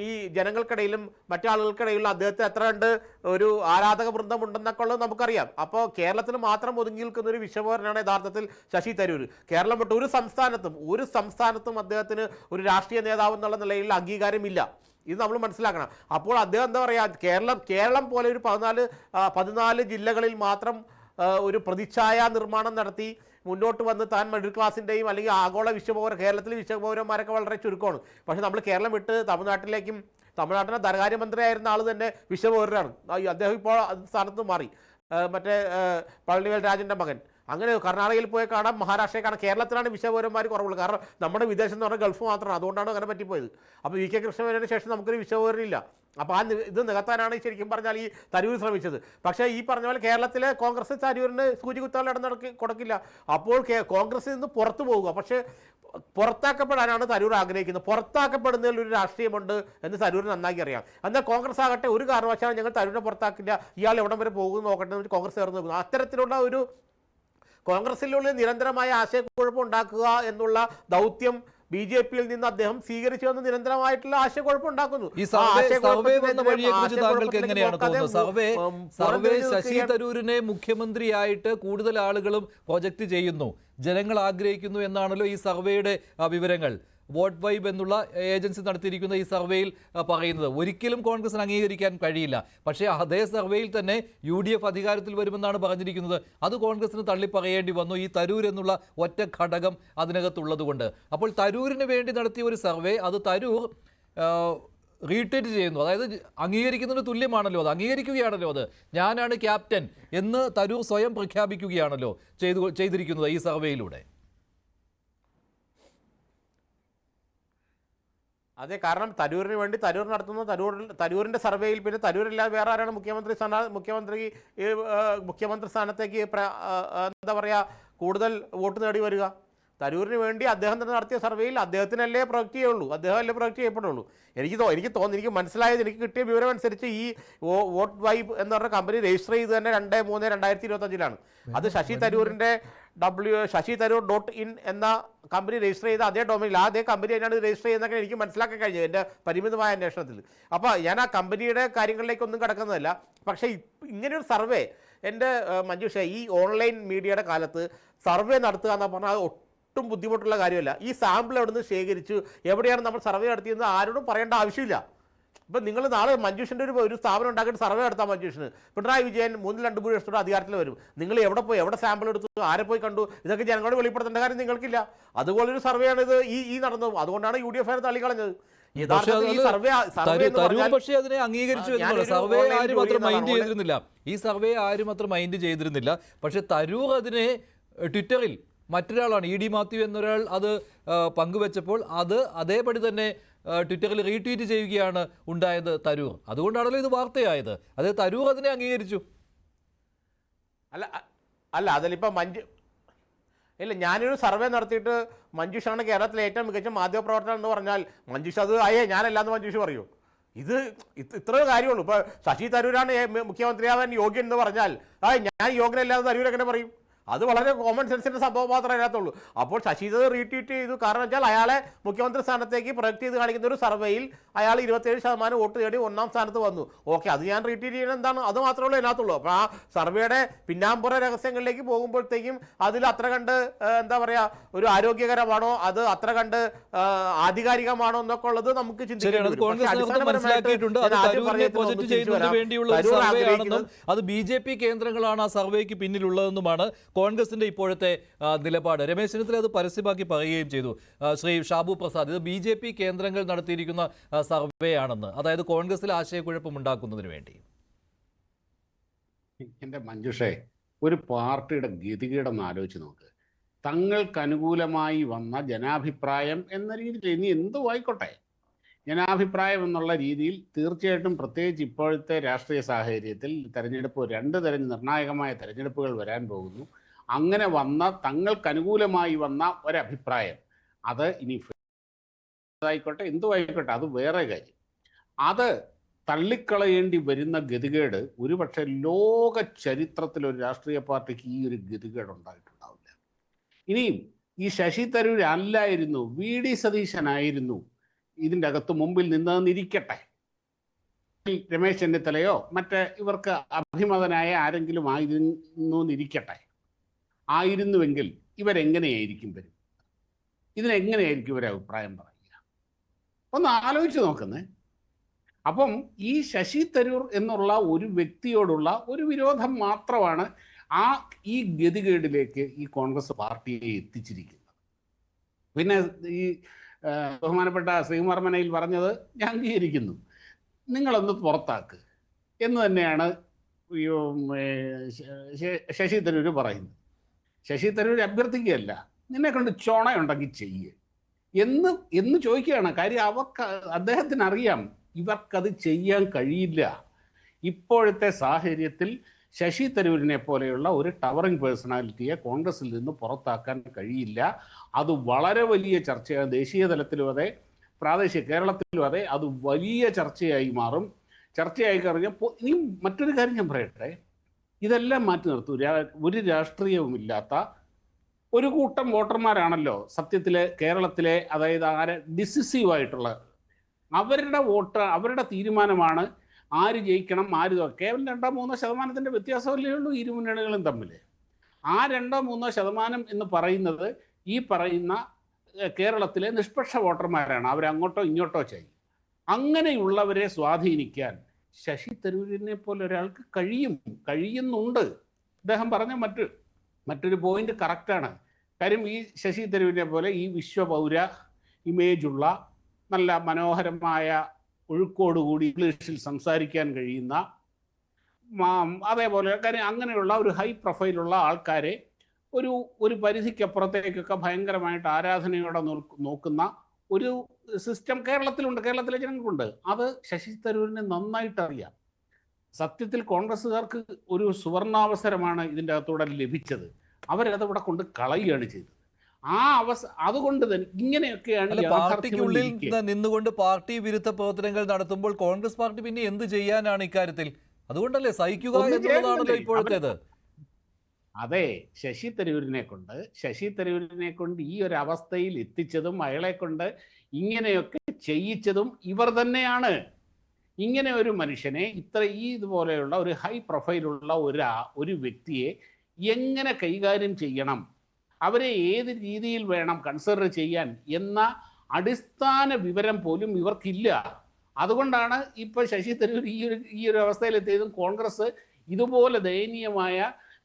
ഈ ജനങ്ങൾക്കിടയിലും മറ്റാളുകൾക്കിടയിലുള്ള അദ്ദേഹത്തിന് എത്ര കണ്ട് ഒരു ആരാധക വൃന്ദമുണ്ടെന്നൊക്കെ ഉള്ളത് നമുക്കറിയാം. അപ്പോൾ കേരളത്തിൽ മാത്രം ഒതുങ്ങി നിൽക്കുന്ന ഒരു വിശ്വപൗരനാണ് യഥാർത്ഥത്തിൽ ശശി തരൂർ. കേരളം വിട്ട് ഒരു സംസ്ഥാനത്തും അദ്ദേഹത്തിന് ഒരു രാഷ്ട്രീയ നേതാവ് എന്നുള്ള നിലയിൽ അംഗീകാരമില്ല. ഇത് നമ്മൾ മനസ്സിലാക്കണം. അപ്പോൾ അദ്ദേഹം എന്താ പറയുക, കേരളം പോലെ ഒരു 14 ജില്ലകളിൽ മാത്രം ഒരു പ്രതിച്ഛായ നിർമ്മാണം നടത്തി മുന്നോട്ട് വന്ന് താൻ മിഡിൽ ക്ലാസിൻ്റെയും അല്ലെങ്കിൽ ആഗോള വിശ്വപൗര കേരളത്തിലെ വിശ്വപൗരന്മാരൊക്കെ വളരെ ചുരുക്കമാണ്. പക്ഷേ നമ്മൾ കേരളം വിട്ട് തമിഴ്നാട്ടിലെ ധനകാര്യമന്ത്രിയായിരുന്ന ആൾ തന്നെ വിശ്വപൗരനാണ്. അദ്ദേഹം ഇപ്പോൾ സ്ഥാനത്ത് മാറി. മറ്റേ പളനിവേൽ രാജൻ്റെ മകൻ. അങ്ങനെ കർണാടകയിൽ പോയി കാണാം, മഹാരാഷ്ട്രയിൽ കാണാം. കേരളത്തിലാണ് വിശ്വപൗരന്മാർ കുറവുള്ളൂ. കാരണം നമ്മുടെ വിദേശം എന്ന് പറഞ്ഞാൽ ഗൾഫ് മാത്രമാണ്. അതുകൊണ്ടാണ് അങ്ങനെ പറ്റിപ്പോയത്. അപ്പോൾ വി കെ കൃഷ്ണമേനോന് ശേഷം നമുക്കൊരു വിശ്വപൗരനില്ല. അപ്പോൾ ഇത് നികത്താനാണ് ശരിക്കും പറഞ്ഞാൽ ഈ തരൂർ ശ്രമിച്ചത്. പക്ഷേ ഈ പറഞ്ഞ പോലെ കേരളത്തിലെ കോൺഗ്രസ് തരൂരിന് സൂചികുത്താൻ കൊടുക്കില്ല. അപ്പോൾ കോൺഗ്രസിൽ നിന്ന് പുറത്തു പോവുക. പക്ഷേ പുറത്താക്കപ്പെടാനാണ് തരൂർ ആഗ്രഹിക്കുന്നത്. പുറത്താക്കപ്പെടുന്നതിൽ ഒരു രാഷ്ട്രീയമുണ്ട് എന്ന് തരൂരിന് നന്നായി അറിയാം. എന്നാൽ കോൺഗ്രസ് ആകട്ടെ ഒരു കാരണവശാലും ഞങ്ങൾ തരൂരിനെ പുറത്താക്കില്ല, ഇയാൾ എവിടം വരെ പോകുന്നു നോക്കട്ടെ എന്ന് കോൺഗ്രസ് ചേർന്ന് നോക്കുന്നു. അത്തരത്തിലുള്ള ഒരു കോൺഗ്രസിലുള്ള നിരന്തരമായ ആശയക്കുഴപ്പം ഉണ്ടാക്കുക എന്നുള്ള ദൗത്യം ബി ജെ പിയിൽ നിന്ന് അദ്ദേഹം സ്വീകരിച്ചു വന്ന് നിരന്തരമായിട്ടുള്ള ആശയക്കുഴപ്പം ഉണ്ടാക്കുന്നു. ഈ സർവേ വന്ന വഴിയെക്കുറിച്ച് താങ്കൾക്ക് എങ്ങനെയാണ് തോന്നുന്നത്? സർവേ ശശി തരൂരിനെ മുഖ്യമന്ത്രിയായിട്ട് കൂടുതൽ ആളുകളും പ്രൊജക്റ്റ് ചെയ്യുന്നു, ജനങ്ങൾ ആഗ്രഹിക്കുന്നു എന്നാണല്ലോ ഈ സർവേയുടെ വിവരങ്ങൾ. വോട്ട് വൈബ് എന്നുള്ള ഏജൻസി നടത്തിയിരിക്കുന്ന ഈ സർവേയിൽ പറയുന്നത് ഒരിക്കലും കോൺഗ്രസിന് അംഗീകരിക്കാൻ കഴിയില്ല. പക്ഷേ അതേ സർവേയിൽ തന്നെ UDF അധികാരത്തിൽ വരുമെന്നാണ് പറഞ്ഞിരിക്കുന്നത്. അത് കോൺഗ്രസിന് തള്ളിപ്പറയേണ്ടി വന്നു, ഈ തരൂർ എന്നുള്ള ഒറ്റ ഘടകം അതിനകത്തുള്ളത് കൊണ്ട്. അപ്പോൾ തരൂരിന് വേണ്ടി നടത്തിയ ഒരു സർവേ, അത് തരൂർ റീട്വീറ്റ് ചെയ്യുന്നു. അതായത് അംഗീകരിക്കുന്നതിന് തുല്യമാണല്ലോ, അത് അംഗീകരിക്കുകയാണല്ലോ. അത് ഞാനാണ് ക്യാപ്റ്റൻ എന്ന് തരൂർ സ്വയം പ്രഖ്യാപിക്കുകയാണല്ലോ ചെയ്തിരിക്കുന്നത് ഈ സർവേയിലൂടെ. അതെ, കാരണം തരൂരിന് വേണ്ടി തരൂർ നടത്തുന്ന തരൂരിൻ്റെ സർവേയിൽ പിന്നെ തരൂരില്ലാതെ വേറെ ആരാണ് മുഖ്യമന്ത്രി സ്ഥാനത്തേക്ക് എന്താ പറയുക കൂടുതൽ വോട്ട് നേടി വരിക? തരൂരിന് വേണ്ടി അദ്ദേഹം തന്നെ നടത്തിയ സർവേയിൽ അദ്ദേഹത്തിനല്ലേ പ്രൊജക്റ്റ് ചെയ്യുള്ളൂ, അദ്ദേഹമല്ലേ പ്രൊജക്റ്റ് ചെയ്യപ്പെടുള്ളൂ. എനിക്ക് മനസ്സിലായത്, എനിക്ക് കിട്ടിയ വിവരം അനുസരിച്ച് ഈ വോട്ട് വൈബ് എന്ന് പറഞ്ഞ കമ്പനി രജിസ്റ്റർ ചെയ്ത് തന്നെ 2/3/2025 അത് ശശി തരൂർ.in എന്ന കമ്പനി രജിസ്റ്റർ ചെയ്ത അതേ ഡൊമൈനിൽ അതേ കമ്പനി തന്നെയാണ് രജിസ്റ്റർ ചെയ്യുന്നതൊക്കെ എനിക്ക് മനസ്സിലാക്കാൻ കഴിഞ്ഞത് എൻ്റെ പരിമിതമായ അന്വേഷണത്തിൽ. അപ്പോൾ ഞാൻ ആ കമ്പനിയുടെ കാര്യങ്ങളിലേക്കൊന്നും കിടക്കുന്നതല്ല. പക്ഷേ ഇങ്ങനെയൊരു സർവേ എൻ്റെ മഞ്ജുഷ, ഈ ഓൺലൈൻ മീഡിയയുടെ കാലത്ത് സർവേ നടത്തുക എന്ന് പറഞ്ഞാൽ ഒട്ടും ബുദ്ധിമുട്ടുള്ള കാര്യമല്ല. ഈ സാമ്പിൾ എവിടെ നിന്ന് ശേഖരിച്ചു, എവിടെയാണ് നമ്മൾ സർവേ നടത്തിയെന്ന് ആരോടും പറയേണ്ട ആവശ്യമില്ല. ഇപ്പം നിങ്ങൾ നാളെ മഞ്ജുഷിൻ്റെ ഒരു സ്ഥാപനം ഉണ്ടാക്കിയിട്ട് സർവേ നടത്താം. മഞ്ജുഷിന് പിണറായി വിജയൻ 3-2 വർഷത്തോടെ അധികാരത്തിൽ വരും. നിങ്ങൾ എവിടെ പോയി, എവിടെ സാമ്പിൾ എടുത്തു, ആരെ പോയി കണ്ടു, ഇതൊക്കെ ജനങ്ങളോട് വെളിപ്പെടുത്തേണ്ട കാര്യം നിങ്ങൾക്കില്ല. അതുപോലൊരു സർവേ ആണ് ഇത് ഈ നടന്നത്. അതുകൊണ്ടാണ് UDF തള്ളിക്കളഞ്ഞത്. പക്ഷേ അതിനെ അംഗീകരിച്ചു എന്നുള്ള സർവേ ആരും അത്ര മൈൻഡ് ചെയ്തിരുന്നില്ല. ഈ സർവേ ആരും അത്ര മൈൻഡ് ചെയ്തിരുന്നില്ല. പക്ഷെ തരൂർ അതിനെ ട്വിറ്ററിൽ മറ്റൊരാളാണ് ED മാത്യു എന്നൊരാൾ അത് പങ്കുവെച്ചപ്പോൾ അത് അതേപടി തന്നെ ട്വിറ്ററിൽ റീട്വീറ്റ് ചെയ്യുകയാണ് ഉണ്ടായത് തരൂർ. അതുകൊണ്ടാണല്ലോ ഇത് വാർത്തയായത്. അത് തരൂർ അതിനെ അംഗീകരിച്ചു. അല്ല അതിലിപ്പോൾ ഇല്ല, ഞാനൊരു സർവേ നടത്തിയിട്ട് മഞ്ജുഷാണ് കേരളത്തിലെ ഏറ്റവും മികച്ച മാധ്യമപ്രവർത്തനം എന്ന് പറഞ്ഞാൽ മഞ്ജുഷ അത് ഞാനല്ലാന്ന് മഞ്ജുഷ പറയൂ. ഇത്രയോ കാര്യമുള്ളൂ. ഇപ്പോൾ ശശി തരൂരാണ് മുഖ്യമന്ത്രിയാവാൻ യോഗ്യൻ എന്ന് പറഞ്ഞാൽ ഞാൻ യോഗ്യനല്ലാതെ തരൂർ എങ്ങനെ പറയും? അത് വളരെ കോമൺ സെൻസിൻ്റെ സംഭവം മാത്രമേ അതിനകത്തുള്ളൂ. അപ്പോൾ ശശി തരൂർ റീട്വീറ്റ് ചെയ്തു. കാരണം വെച്ചാൽ അയാളെ മുഖ്യമന്ത്രി സ്ഥാനത്തേക്ക് പ്രൊജക്റ്റ് ചെയ്ത് കാണിക്കുന്ന ഒരു സർവേയിൽ അയാൾ 27% വോട്ട് നേടി 1ാം സ്ഥാനത്ത് വന്നു. ഓക്കെ, അത് ഞാൻ റീട്വീറ്റ് ചെയ്യുന്നത് എന്താണ്, അത് മാത്രമേ ഉള്ളൂ അതിനകത്തുള്ളൂ. അപ്പോൾ ആ സർവേയുടെ പിന്നാമ്പുറ രഹസ്യങ്ങളിലേക്ക് പോകുമ്പോഴത്തേക്കും അതിൽ അത്ര കണ്ട് എന്താ പറയുക ഒരു ആരോഗ്യകരമാണോ, അത് അത്ര കണ്ട് ആധികാരികമാണോ എന്നൊക്കെ ഉള്ളത് നമുക്ക് ചിന്തിക്കേണ്ടി വരും. അത് BJP കേന്ദ്രങ്ങളാണ് ആ സർവേക്ക് പിന്നിലുള്ളതെന്നുമാണ് കോൺഗ്രസിന്റെ ഇപ്പോഴത്തെ നിലപാട്. രമേശ് ചെന്നിത്തല അത് പരസ്യമാക്കി പറയുകയും ചെയ്തു. ശ്രീ ഷാബു പ്രസാദ്, ഇത് BJP കേന്ദ്രങ്ങൾ നടത്തിയിരിക്കുന്ന സർവേ ആണെന്ന്, അതായത് കോൺഗ്രസിൽ ആശയക്കുഴപ്പം ഉണ്ടാക്കുന്നതിന് വേണ്ടി. എൻ്റെ മഞ്ജുഷേ, ഒരു പാർട്ടിയുടെ ഗതികേടൊന്ന് ആലോചിച്ച് നോക്ക്. തങ്ങൾക്ക് അനുകൂലമായി വന്ന ജനാഭിപ്രായം എന്ന രീതിയിൽ ഇനി എന്തു ആയിക്കോട്ടെ, ജനാഭിപ്രായം എന്നുള്ള രീതിയിൽ തീർച്ചയായിട്ടും പ്രത്യേകിച്ച് ഇപ്പോഴത്തെ രാഷ്ട്രീയ സാഹചര്യത്തിൽ തെരഞ്ഞെടുപ്പ് 2 നിർണായകമായ തെരഞ്ഞെടുപ്പുകൾ വരാൻ പോകുന്നു. അങ്ങനെ വന്ന തങ്ങൾക്ക് അനുകൂലമായി വന്ന ഒരഭിപ്രായം അത് ഇനി ആയിക്കോട്ടെ എന്തുമായിക്കോട്ടെ അത് വേറെ കാര്യം. അത് തള്ളിക്കളയേണ്ടി വരുന്ന ഗതികേട് ഒരുപക്ഷെ ലോക ചരിത്രത്തിൽ ഒരു രാഷ്ട്രീയ പാർട്ടിക്ക് ഈ ഒരു ഗതികേട് ഉണ്ടായിട്ടുണ്ടാവില്ല. ഇനിയും ഈ ശശി തരൂർ അല്ലായിരുന്നു, VD സതീശനായിരുന്നു ഇതിൻ്റെ അകത്ത് മുമ്പിൽ നിന്നതെന്നിരിക്കട്ടെ, രമേശ് ചെന്നിത്തലയോ മറ്റേ ഇവർക്ക് അഭിമതനായ ആരെങ്കിലും ആയിരുന്നിരിക്കട്ടെ, ആയിരുന്നുവെങ്കിൽ ഇവരെങ്ങനെയായിരിക്കും വരും, ഇതിനെങ്ങനെയായിരിക്കും ഇവരെ അഭിപ്രായം പറയുക? ഒന്ന് ആലോചിച്ച് നോക്കുന്നേ. അപ്പം ഈ ശശി തരൂർ എന്നുള്ള ഒരു വ്യക്തിയോടുള്ള ഒരു വിരോധം മാത്രമാണ് ഈ ഗതികേടിലേക്ക് ഈ കോൺഗ്രസ് പാർട്ടിയെ എത്തിച്ചിരിക്കുന്നത്. പിന്നെ ഈ ബഹുമാനപ്പെട്ട ശ്രീകുമാർമനയിൽ പറഞ്ഞത് ഞാൻ അംഗീകരിക്കുന്നു. നിങ്ങളൊന്ന് പുറത്താക്ക് എന്ന് തന്നെയാണ് ശശി തരൂർ പറയുന്നത്. ശശി തരൂർ അഭ്യർത്ഥിക്കുകയല്ല, നിന്നെ കൊണ്ട് ചുണയുണ്ടെങ്കിൽ ചെയ്യ് എന്ന് ചോദിക്കുകയാണ്. കാര്യം അദ്ദേഹത്തിന് അറിയാം ഇവർക്കത് ചെയ്യാൻ കഴിയില്ല. ഇപ്പോഴത്തെ സാഹചര്യത്തിൽ ശശി തരൂരിനെ പോലെയുള്ള ഒരു ടവറിംഗ് പേഴ്സണാലിറ്റിയെ കോൺഗ്രസിൽ നിന്ന് പുറത്താക്കാൻ കഴിയില്ല. അത് വളരെ വലിയ ചർച്ചയാണ്. ദേശീയ തലത്തിലും അതെ, പ്രാദേശിക കേരളത്തിലും അതെ, അത് വലിയ ചർച്ചയായി മാറും. ചർച്ചയായി കഴിഞ്ഞപ്പോൾ ഇനി മറ്റൊരു കാര്യം ഞാൻ പറയട്ടെ, ഇതെല്ലാം മാറ്റി നിർത്തൂ. ഒരു രാഷ്ട്രീയവുമില്ലാത്ത ഒരു കൂട്ടം വോട്ടർമാരാണല്ലോ സത്യത്തിലെ കേരളത്തിലെ, അതായത് ഡിസിസീവായിട്ടുള്ള അവരുടെ വോട്ട്, അവരുടെ തീരുമാനമാണ് ആര് ജയിക്കണം ആര്. കേവലം 2-3% വ്യത്യാസമല്ലേ ഉള്ളൂ ഇരു മുന്നണികളും തമ്മിൽ. ആ 2-3% എന്ന് പറയുന്നത് ഈ പറയുന്ന കേരളത്തിലെ നിഷ്പക്ഷ വോട്ടർമാരാണ്. അവരങ്ങോട്ടോ ഇങ്ങോട്ടോ ചെയ്യും. അങ്ങനെയുള്ളവരെ സ്വാധീനിക്കാൻ ശശി തരൂരിനെ പോലെ ഒരാൾക്ക് കഴിയുന്നുണ്ട്. അദ്ദേഹം പറഞ്ഞ മറ്റൊരു പോയിന്റ് കറക്റ്റാണ്. കാര്യം ഈ ശശി തരൂരിനെ പോലെ ഈ വിശ്വപൗര ഇമേജുള്ള നല്ല മനോഹരമായ ഒഴുക്കോടുകൂടി ഇംഗ്ലീഷിൽ സംസാരിക്കാൻ കഴിയുന്ന, അതേപോലെ കാര്യം അങ്ങനെയുള്ള ഒരു ഹൈ പ്രൊഫൈലുള്ള ആൾക്കാരെ ഒരു പരിധിക്കപ്പുറത്തേക്കൊക്കെ ഭയങ്കരമായിട്ട് ആരാധനയോടെ നോക്കുന്ന ഒരു സിസ്റ്റം കേരളത്തിലുണ്ട്, കേരളത്തിലെ ജനങ്ങൾക്കുണ്ട്. അത് ശശി തരൂരിനെ നന്നായിട്ട് അറിയാം. സത്യത്തിൽ കോൺഗ്രസ്സുകാർക്ക് ഒരു സുവർണാവസരമാണ് ഇതിൻ്റെ അകത്തൂടെ ലഭിച്ചത്. അവരതവിടെ കൊണ്ട് കളയുകയാണ് ചെയ്തത്. അതുകൊണ്ട് തന്നെ ഇങ്ങനെയൊക്കെയാണ് പാർട്ടിക്കുള്ളിൽ നിന്നുകൊണ്ട് പാർട്ടി വിരുദ്ധ പ്രവർത്തനങ്ങൾ നടത്തുമ്പോൾ കോൺഗ്രസ് പാർട്ടി പിന്നെ എന്ത് ചെയ്യാനാണ് ഇക്കാര്യത്തിൽ? അതുകൊണ്ടല്ലേ സഹിക്കുക എന്നുള്ളതാണല്ലോ ഇപ്പോഴത്തേത്. അതെ, ശശി തരൂരിനെ കൊണ്ട് ഈ ഒരു അവസ്ഥയിൽ എത്തിച്ചതും അയാളെ കൊണ്ട് ഇങ്ങനെയൊക്കെ ചെയ്യിച്ചതും ഇവർ തന്നെയാണ്. ഇങ്ങനെ ഒരു മനുഷ്യനെ ഇതുപോലെയുള്ള ഒരു ഹൈ പ്രൊഫൈലുള്ള ഒരു വ്യക്തിയെ എങ്ങനെ കൈകാര്യം ചെയ്യണം, അവരെ ഏത് രീതിയിൽ വേണം കൺസിഡർ ചെയ്യാൻ എന്ന അടിസ്ഥാന വിവരം പോലും ഇവർക്കില്ല. അതുകൊണ്ടാണ് ഇപ്പോൾ ശശി തരൂർ ഈ ഒരു അവസ്ഥയിലെത്തിയതും കോൺഗ്രസ് ഇതുപോലെ ദയനീയമായ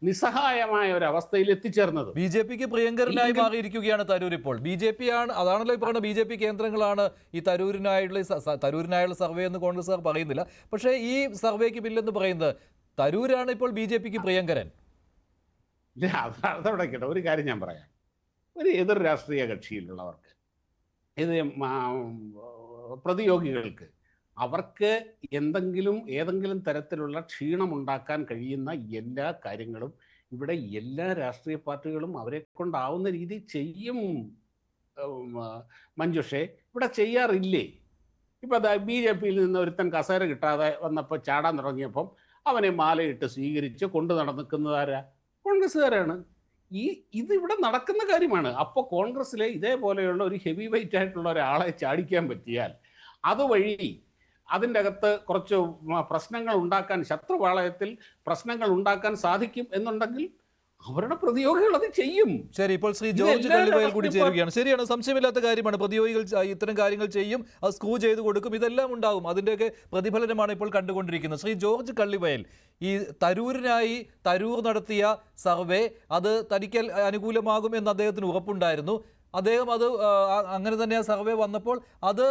നിസ്സഹായമായ ഒരു അവസ്ഥയിൽ എത്തിച്ചേർന്നത്. ബി.ജെ.പിക്ക് പ്രിയങ്കരനായി മാറിയിരിക്കുകയാണ് തരൂർ ഇപ്പോൾ. ബി.ജെ.പി ആണ്, അതാണല്ലോ ഇപ്പോൾ ബി.ജെ.പി കേന്ദ്രങ്ങളാണ് ഈ തരൂരിനായുള്ള സർവേ എന്ന് കോൺഗ്രസ്സുകാർ പറയുന്നില്ല. പക്ഷേ ഈ സർവേക്ക് ബില്ലെന്ന് പറയുന്നത് തരൂരാണ് ഇപ്പോൾ ബി.ജെ.പിക്ക് പ്രിയങ്കരൻ. അതവിടെ കേട്ടോ, ഒരു കാര്യം ഞാൻ പറയാം. ഒരു എതിർ രാഷ്ട്രീയ കക്ഷിയിലുള്ളവർക്ക്, പ്രതിയോഗികൾക്ക്, അവർക്ക് ഏതെങ്കിലും തരത്തിലുള്ള ക്ഷീണമുണ്ടാക്കാൻ കഴിയുന്ന എല്ലാ കാര്യങ്ങളും ഇവിടെ എല്ലാ രാഷ്ട്രീയ പാർട്ടികളും അവരെ കൊണ്ടാവുന്ന രീതി ചെയ്യും. മഞ്ജുഷേ, ഇവിടെ ചെയ്യാറില്ലേ? ഇപ്പം ബി.ജെ.പിയിൽ നിന്ന് ഒരുത്തൻ കസേര കിട്ടാതെ വന്നപ്പോൾ ചാടാൻ തുടങ്ങിയപ്പം അവനെ മാലയിട്ട് സ്വീകരിച്ച് കൊണ്ടു നടക്കുന്നതാരാ? കോൺഗ്രസ്സുകാരാണ്. ഇതിവിടെ നടക്കുന്ന കാര്യമാണ്. അപ്പോൾ കോൺഗ്രസ്സിലെ ഇതേപോലെയുള്ള ഒരു ഹെവി വെയിറ്റ് ആയിട്ടുള്ള ഒരാളെ ചാടിക്കാൻ പറ്റിയാൽ അതുവഴി അതിൻ്റെ അകത്ത് കുറച്ച് പ്രശ്നങ്ങൾ ഉണ്ടാക്കാൻ, ശത്രുപാളയത്തിൽ പ്രശ്നങ്ങൾ ഉണ്ടാക്കാൻ സാധിക്കും എന്നുണ്ടെങ്കിൽ അവരുടെ പ്രതിയോഗികൾ അത് ചെയ്യും. ശരി, ഇപ്പോൾ ശ്രീ ജോർജ് കള്ളിവയൽ കൂടി ചേരുകയാണ്. ശരിയാണ്, സംശയമില്ലാത്ത കാര്യമാണ്. പ്രതിയോഗികൾ ഇത്തരം കാര്യങ്ങൾ ചെയ്യും, അത് സ്ക്രൂ ചെയ്ത് കൊടുക്കും, ഇതെല്ലാം ഉണ്ടാകും. അതിൻ്റെയൊക്കെ പ്രതിഫലനമാണ് ഇപ്പോൾ കണ്ടുകൊണ്ടിരിക്കുന്നത്. ശ്രീ ജോർജ് കള്ളിവയൽ, ഈ തരൂർ നടത്തിയ സർവേ അത് തനിക്ക് അനുകൂലമാകും എന്ന് അദ്ദേഹത്തിന് ഉറപ്പുണ്ടായിരുന്നു. അദ്ദേഹം അത് അങ്ങനെ തന്നെ ആ സർവേ വന്നപ്പോൾ അത്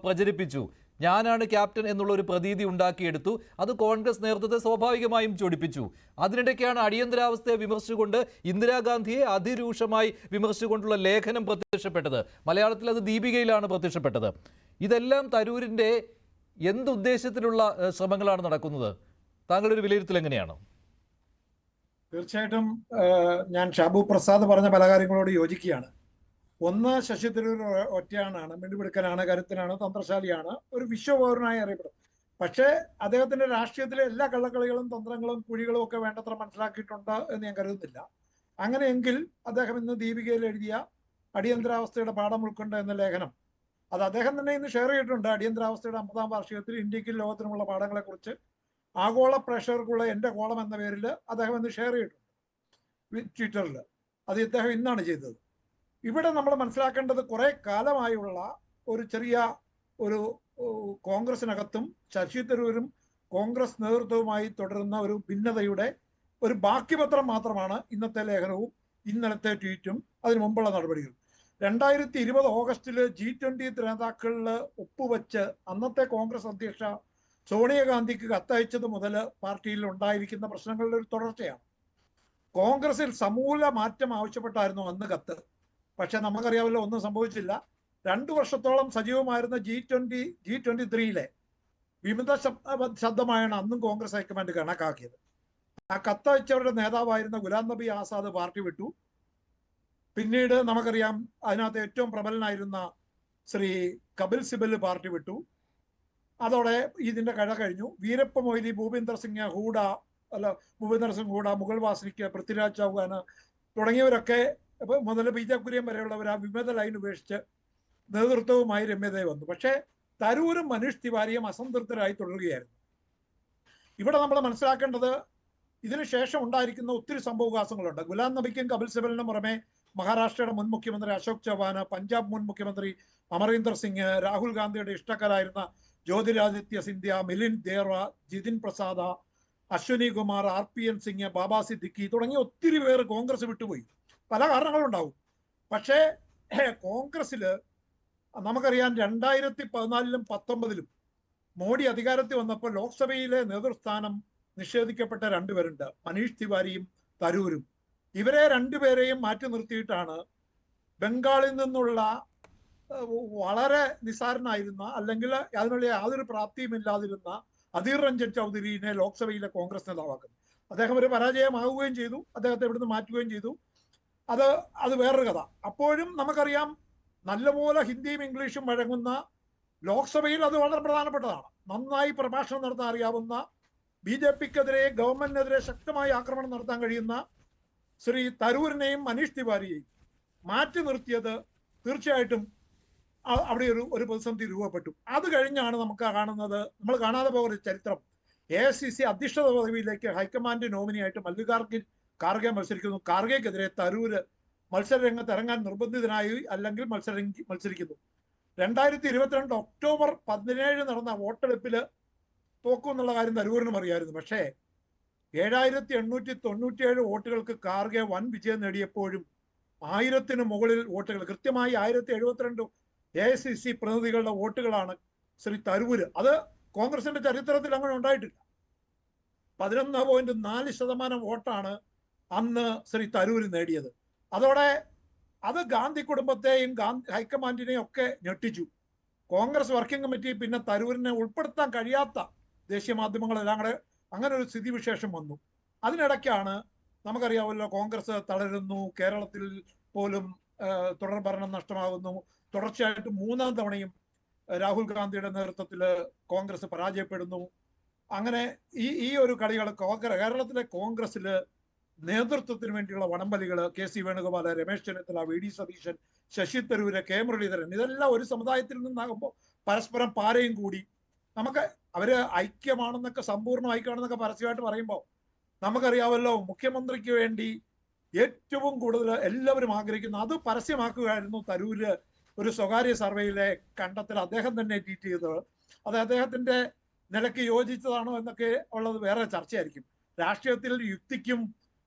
പ്രചരിപ്പിച്ചു. ഞാനാണ് ക്യാപ്റ്റൻ എന്നുള്ള ഒരു പ്രതീതി ഉണ്ടാക്കിയെടുത്തു. അത് കോൺഗ്രസ് നേതൃത്വത്തെ സ്വാഭാവികമായും ചൊടിപ്പിച്ചു. അതിനിടയ്ക്കാണ് അടിയന്തരാവസ്ഥയെ വിമർശിച്ചുകൊണ്ട് ഇന്ദിരാഗാന്ധിയെ അതിരൂക്ഷമായി വിമർശിച്ചുകൊണ്ടുള്ള ലേഖനം പ്രത്യക്ഷപ്പെട്ടത്. മലയാളത്തിൽ അത് ദീപികയിലാണ് പ്രത്യക്ഷപ്പെട്ടത്. ഇതെല്ലാം തരൂരിൻ്റെ എന്തുദ്ദേശത്തിലുള്ള ശ്രമങ്ങളാണ് നടക്കുന്നത്? താങ്കളുടെ ഒരു വിലയിരുത്തൽ എങ്ങനെയാണ്? തീർച്ചയായിട്ടും ഞാൻ ഷാബു പ്രസാദ് പറഞ്ഞ പല കാര്യങ്ങളോട് യോജിക്കുകയാണ്. ഒന്ന്, ശശി തരൂർ ഒറ്റയാണാണ്, മിണ്ടുപിടുക്കനാണ്, കരുത്തനാണ്, തന്ത്രശാലിയാണ്, ഒരു വിശ്വപൗരനായി അറിയപ്പെടും. പക്ഷേ അദ്ദേഹത്തിന്റെ രാഷ്ട്രീയത്തിലെ എല്ലാ കള്ളക്കളികളും തന്ത്രങ്ങളും കുഴികളും ഒക്കെ വേണ്ടത്ര മനസ്സിലാക്കിയിട്ടുണ്ട് എന്ന് ഞാൻ കരുതുന്നില്ല. അങ്ങനെയെങ്കിൽ അദ്ദേഹം ഇന്ന് ദീപികയിൽ എഴുതിയ അടിയന്തരാവസ്ഥയുടെ പാഠം ഉൾക്കൊണ്ട് എന്ന ലേഖനം, അത് അദ്ദേഹം തന്നെ ഇന്ന് ഷെയർ ചെയ്തിട്ടുണ്ട്. അടിയന്തരാവസ്ഥയുടെ 50ാം വാർഷികത്തിൽ ഇന്ത്യക്കും ലോകത്തിനുമുള്ള പാഠങ്ങളെക്കുറിച്ച് ആഗോള പ്രേക്ഷകർക്കുള്ള എൻ്റെ കോളം എന്ന പേരിൽ അദ്ദേഹം ഇന്ന് ഷെയർ ചെയ്തിട്ടുണ്ട് ട്വിറ്ററിൽ. അത് ഇദ്ദേഹം ഇന്നാണ് ചെയ്തത്. ഇവിടെ നമ്മൾ മനസ്സിലാക്കേണ്ടത് കുറെ കാലമായുള്ള ഒരു ചെറിയ ഒരു കോൺഗ്രസിനകത്തും ശശി തരൂരും കോൺഗ്രസ് നേതൃത്വവുമായി തുടരുന്ന ഒരു ഭിന്നതയുടെ ഒരു ബാക്കി പത്രം മാത്രമാണ് ഇന്നത്തെ ലേഖനവും ഇന്നലത്തെ ട്വീറ്റും അതിനു മുമ്പുള്ള നടപടികൾ. 2020 ഓഗസ്റ്റിൽ G20 നേതാക്കളിൽ ഒപ്പുവെച്ച് അന്നത്തെ കോൺഗ്രസ് അധ്യക്ഷ സോണിയാഗാന്ധിക്ക് കത്തയച്ചത് മുതൽ പാർട്ടിയിൽ ഉണ്ടായിരിക്കുന്ന പ്രശ്നങ്ങളുടെ ഒരു തുടർച്ചയാണ്. കോൺഗ്രസിൽ സമൂല മാറ്റം ആവശ്യപ്പെട്ടായിരുന്നു അന്ന് കത്ത്. പക്ഷെ നമുക്കറിയാമല്ലോ, ഒന്നും സംഭവിച്ചില്ല. 2 വർഷത്തോളം സജീവമായിരുന്ന G23 വിമത ശബ്ദമായാണ് അന്നും കോൺഗ്രസ് ഹൈക്കമാൻഡ് കണക്കാക്കിയത്. ആ കത്തയച്ചവരുടെ നേതാവായിരുന്ന ഗുലാം നബി ആസാദ് പാർട്ടി വിട്ടു. പിന്നീട് നമുക്കറിയാം, അതിനകത്ത് ഏറ്റവും പ്രബലനായിരുന്ന ശ്രീ കപിൽ സിബൽ പാർട്ടി വിട്ടു. അതോടെ ഇതിന്റെ കഴ കഴിഞ്ഞു. വീരപ്പ മൊയ്ലി, ഭൂപീന്ദർ സിംഗ് ഹൂഡ, മുഗൾ വാസനിക്ക്, പൃഥ്വിരാജ് ചൗഹാൻ തുടങ്ങിയവരൊക്കെ മുതൽ പി ജെ കുര്യൻ വരെയുള്ളവർ ആ വിമത ലൈൻ ഉപേക്ഷിച്ച് നേതൃത്വവുമായി രമ്യതയെ വന്നു. പക്ഷേ തരൂരും മനീഷ് തിവാരിയും അസംതൃപ്തരായി തുടരുകയായിരുന്നു. ഇവിടെ നമ്മൾ മനസ്സിലാക്കേണ്ടത്, ഇതിനുശേഷം ഉണ്ടായിരിക്കുന്ന ഒത്തിരി സംഭവവികാസങ്ങളുണ്ട്. ഗുലാം നബിക്കും കപിൽ സിബലിനും പുറമെ മഹാരാഷ്ട്രയുടെ മുൻ മുഖ്യമന്ത്രി അശോക് ചവാൻ, പഞ്ചാബ് മുൻ മുഖ്യമന്ത്രി അമരീന്ദർ സിംഗ്, രാഹുൽ ഗാന്ധിയുടെ ഇഷ്ടക്കാരായിരുന്ന ജ്യോതിരാദിത്യ സിന്ധ്യ, മിലിന്ദ് ദേവ, ജിതിൻ പ്രസാദ, അശ്വനി കുമാർ, RPN സിംഗ്, ബാബ സിദ്ദിഖി തുടങ്ങിയ ഒത്തിരി പേർ കോൺഗ്രസ് വിട്ടുപോയി. പല കാരണങ്ങളുണ്ടാവും. പക്ഷേ കോൺഗ്രസ്സിൽ നമുക്കറിയാം 2014-ലും 2019-ലും മോഡി അധികാരത്തിൽ വന്നപ്പോൾ ലോക്സഭയിലെ നേതൃസ്ഥാനം നിഷേധിക്കപ്പെട്ട 2 പേരുണ്ട്, മനീഷ് തിവാരിയും തരൂരും. ഇവരെ 2 പേരെയും മാറ്റി നിർത്തിയിട്ടാണ് ബംഗാളിൽ നിന്നുള്ള വളരെ നിസ്സാരനായിരുന്ന, അല്ലെങ്കിൽ അതിനുള്ള യാതൊരു പ്രാപ്തിയുമില്ലാതിരുന്ന അധീർ രഞ്ജൻ ചൗധരിനെ ലോക്സഭയിലെ കോൺഗ്രസ് നേതാവാക്കുന്നത്. അദ്ദേഹം ഒരു പരാജയമാവുകയും ചെയ്തു, അദ്ദേഹത്തെ ഇവിടുന്ന് മാറ്റുകയും ചെയ്തു. അത് വേറൊരു കഥ. അപ്പോഴും നമുക്കറിയാം, നല്ലപോലെ ഹിന്ദിയും ഇംഗ്ലീഷും വഴങ്ങുന്ന ലോക്സഭയിൽ അത് വളരെ പ്രധാനപ്പെട്ടതാണ്. നന്നായി പ്രഭാഷണം നടത്താൻ അറിയാവുന്ന, BJPക്കെതിരെ, ഗവൺമെന്റിനെതിരെ ശക്തമായി ആക്രമണം നടത്താൻ കഴിയുന്ന ശ്രീ തരൂരിനെയും മനീഷ് തിവാരിയെയും മാറ്റി നിർത്തിയത് തീർച്ചയായിട്ടും അവിടെ ഒരു പ്രതിസന്ധി രൂപപ്പെട്ടു. അത് കഴിഞ്ഞാണ് നമ്മൾ കാണാതെ പോകുന്ന ചരിത്രം. AICC അധ്യക്ഷത പദവിയിലേക്ക് ഹൈക്കമാൻഡ് നോമിനിയായിട്ട് മല്ലികാർജുൻ ഖാർഗെ മത്സരിക്കുന്നു. ഖാർഗെക്കെതിരെ തരൂര് മത്സരരംഗത്ത് ഇറങ്ങാൻ നിർബന്ധിതനായി, അല്ലെങ്കിൽ മത്സരിക്കുന്നു. 2022 ഒക്ടോബർ 17 നടന്ന വോട്ടെടുപ്പിൽ തോക്കും എന്നുള്ള കാര്യം തരൂരിനും അറിയായിരുന്നു. പക്ഷേ 7897 വോട്ടുകൾക്ക് ഖാർഗെ വൻ വിജയം നേടിയപ്പോഴും 1000-ന് മുകളിൽ വോട്ടുകൾ, കൃത്യമായി 1072 AICC പ്രതിനിധികളുടെ വോട്ടുകളാണ് ശ്രീ തരൂര്. അത് കോൺഗ്രസിന്റെ ചരിത്രത്തിൽ അങ്ങനെ ഉണ്ടായിട്ടില്ല. 11.4% വോട്ടാണ് അന്ന് ശ്രീ തരൂര് നേടിയത്. അതോടെ അത് ഗാന്ധി കുടുംബത്തെയും ഹൈക്കമാൻഡിനെയും ഒക്കെ ഞെട്ടിച്ചു. കോൺഗ്രസ് വർക്കിംഗ് കമ്മിറ്റി പിന്നെ തരൂരിനെ ഉൾപ്പെടുത്താൻ കഴിയാത്ത ദേശീയ മാധ്യമങ്ങളെല്ലാം കൂടെ അങ്ങനെ ഒരു സ്ഥിതിവിശേഷം വന്നു. അതിനിടയ്ക്കാണ് നമുക്കറിയാമല്ലോ, കോൺഗ്രസ് തളരുന്നു, കേരളത്തിൽ പോലും തുടർ ഭരണം നഷ്ടമാകുന്നു. തുടർച്ചയായിട്ട് 3-ാം തവണയും രാഹുൽ ഗാന്ധിയുടെ നേതൃത്വത്തിൽ കോൺഗ്രസ് പരാജയപ്പെടുന്നു. അങ്ങനെ ഈ ഒരു കളികൾ കേരളത്തിലെ കോൺഗ്രസ്സിൽ നേതൃത്വത്തിന് വേണ്ടിയുള്ള വടംവലികൾ, KC Venugopal, Ramesh Chennithala, VD Satheesan, Sasi Tharoor, K Muraleedharan, ഇതെല്ലാം ഒരു സമുദായത്തിൽ നിന്നാകുമ്പോൾ പരസ്പരം പാരയും കൂടി അവര് ഐക്യമാണെന്നൊക്കെ, സമ്പൂർണ്ണ ഐക്യമാണെന്നൊക്കെ പരസ്യമായിട്ട് പറയുമ്പോൾ നമുക്കറിയാമല്ലോ, മുഖ്യമന്ത്രിക്ക് വേണ്ടി ഏറ്റവും കൂടുതൽ എല്ലാവരും ആഗ്രഹിക്കുന്ന അത് പരസ്യമാക്കുകയായിരുന്നു തരൂര്. ഒരു സ്വകാര്യ സർവേയിലെ കണ്ടെത്തൽ അദ്ദേഹം തന്നെ ട്വീറ്റ് ചെയ്തത്. അത് അദ്ദേഹത്തിന്റെ നിലയ്ക്ക് യോജിച്ചതാണോ എന്നൊക്കെ ഉള്ളത് വേറെ ചർച്ചയായിരിക്കും. രാഷ്ട്രീയത്തിൽ യുക്തിക്കും